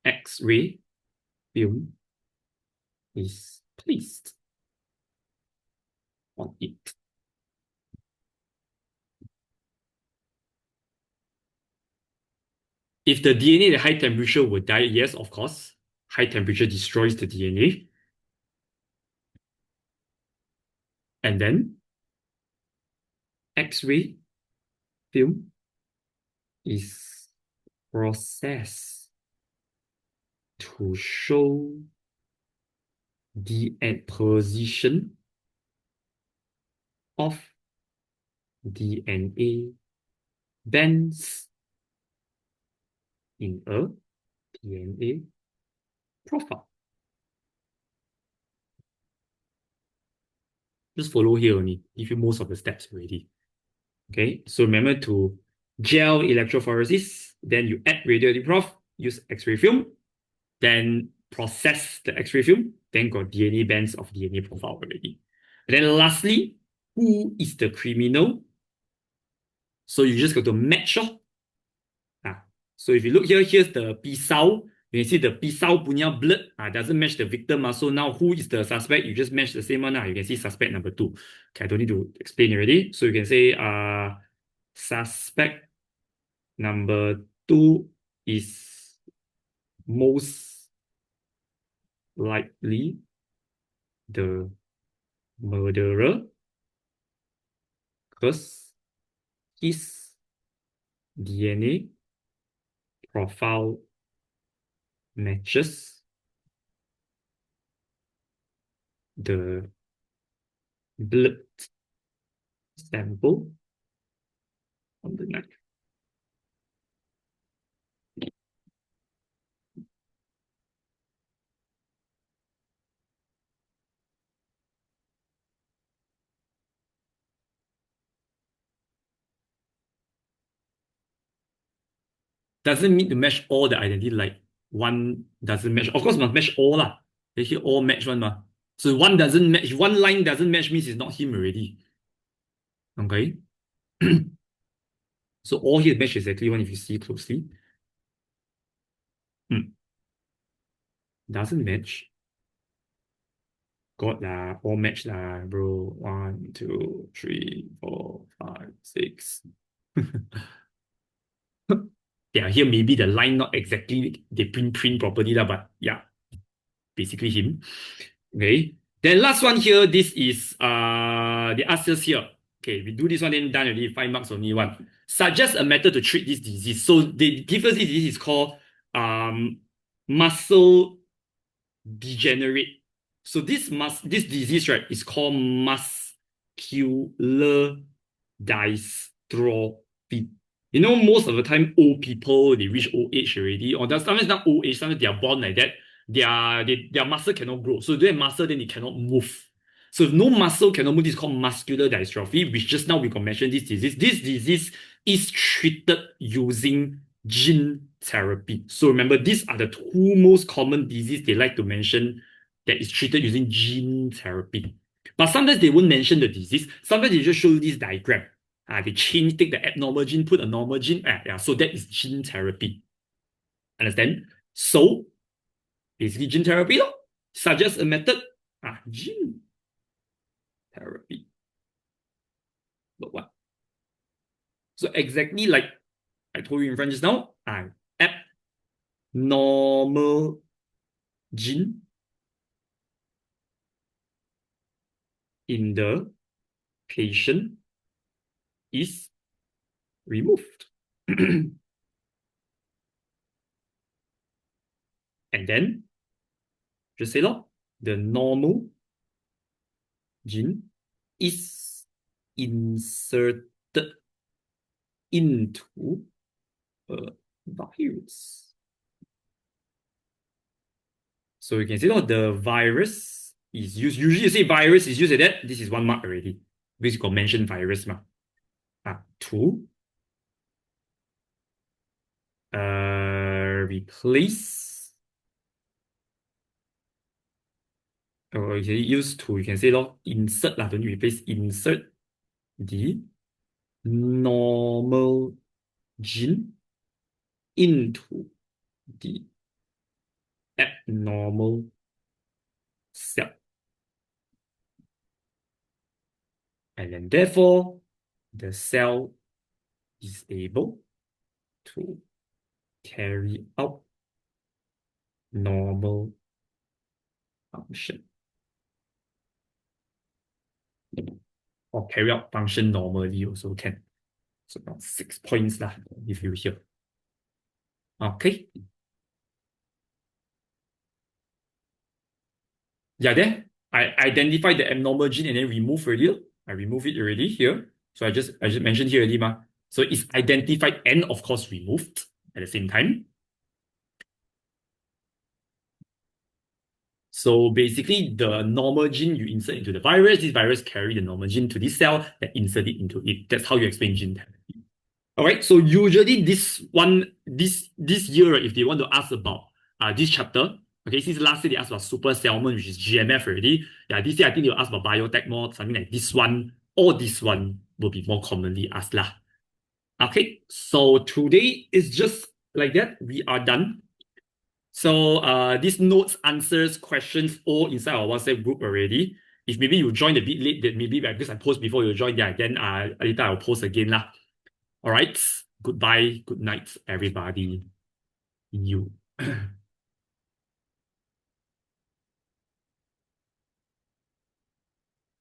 [SPEAKER 1] X-ray film is placed on it. If the DNA at high temperature will die, yes, of course. High temperature destroys the DNA. And then X-ray film is processed to show the position of DNA bands in a DNA profile. Just follow here only, give you most of the steps already. Okay, so remember to gel electrophoresis, then you add radioactive prof, use X-ray film, then process the X-ray film, then got DNA bands of DNA profile already. And then lastly, who is the criminal? So you just got to match. So if you look here, here's the pisau. You can see the pisau punya blood doesn't match the victim. So now who is the suspect? You just match the same one. You can see suspect number 2. Okay, I don't need to explain already. So you can say suspect number 2 is most likely the murderer because his DNA profile matches the blood sample on the knife. Doesn't mean to match all the identity, like one doesn't match. Of course, must match all lah. Actually, all match one ma. So one doesn't match, one line doesn't match means it's not him already. Okay. So all here match exactly one if you see closely. Doesn't match. Got lah, all match lah, bro. 1, 2, 3, 4, 5, 6. Yeah, here maybe the line not exactly they print properly lah, but yeah, basically him. Okay. Then last one here, this is they ask us here. Okay, we do this one, then done already, 5 marks only one. Suggest a method to treat this disease. So they give us this disease is called muscle degenerate. So this disease, right, is called muscular dystrophy. You know, most of the time, old people, they reach old age already, or sometimes not old age, sometimes they are born like that. Their muscle cannot grow. So if they have muscle, then they cannot move. So if no muscle cannot move, this is called muscular dystrophy, which just now we can mention this disease. This disease is treated using gene therapy. So remember, these are the 2 most common diseases they like to mention that is treated using gene therapy. But sometimes they won't mention the disease. Sometimes they just show you this diagram. They take the abnormal gene, put a normal gene. So that is gene therapy. Understand? So basically gene therapy, suggest a method. Gene therapy. But what? So exactly like I told you in front just now, abnormal gene in the patient is removed. And then just say the normal gene is inserted into a virus. So you can say the virus is used. Usually you say virus is used like that. This is 1 mark already. Because you got mentioned virus. 2. replace, or you can use to, you can say insert don't replace, insert the normal gene into the abnormal cell. And then therefore, the cell is able to carry out normal function. Or carry out function normally also can. So about 6 points lah, if you hear. Okay. Yeah, there. I identified the abnormal gene and then remove already. I remove it already here. So I just mentioned here already. So it's identified and of course removed at the same time. So basically, the normal gene you insert into the virus, this virus carry the normal gene to this cell that insert it into it. That's how you explain gene therapy. All right. So usually this year, if they want to ask about this chapter, okay, since last year they asked about super salmon, which is GMF already. Yeah, this year I think they'll ask about biotech more, something like this one or this one will be more commonly asked lah. Okay, so today is just like that. We are done. So these notes answers questions all inside our WhatsApp group already. If maybe you joined a bit late, that maybe because I post before you join, yeah, then later I'll post again lah. All right. Goodbye. Good night, everybody. You.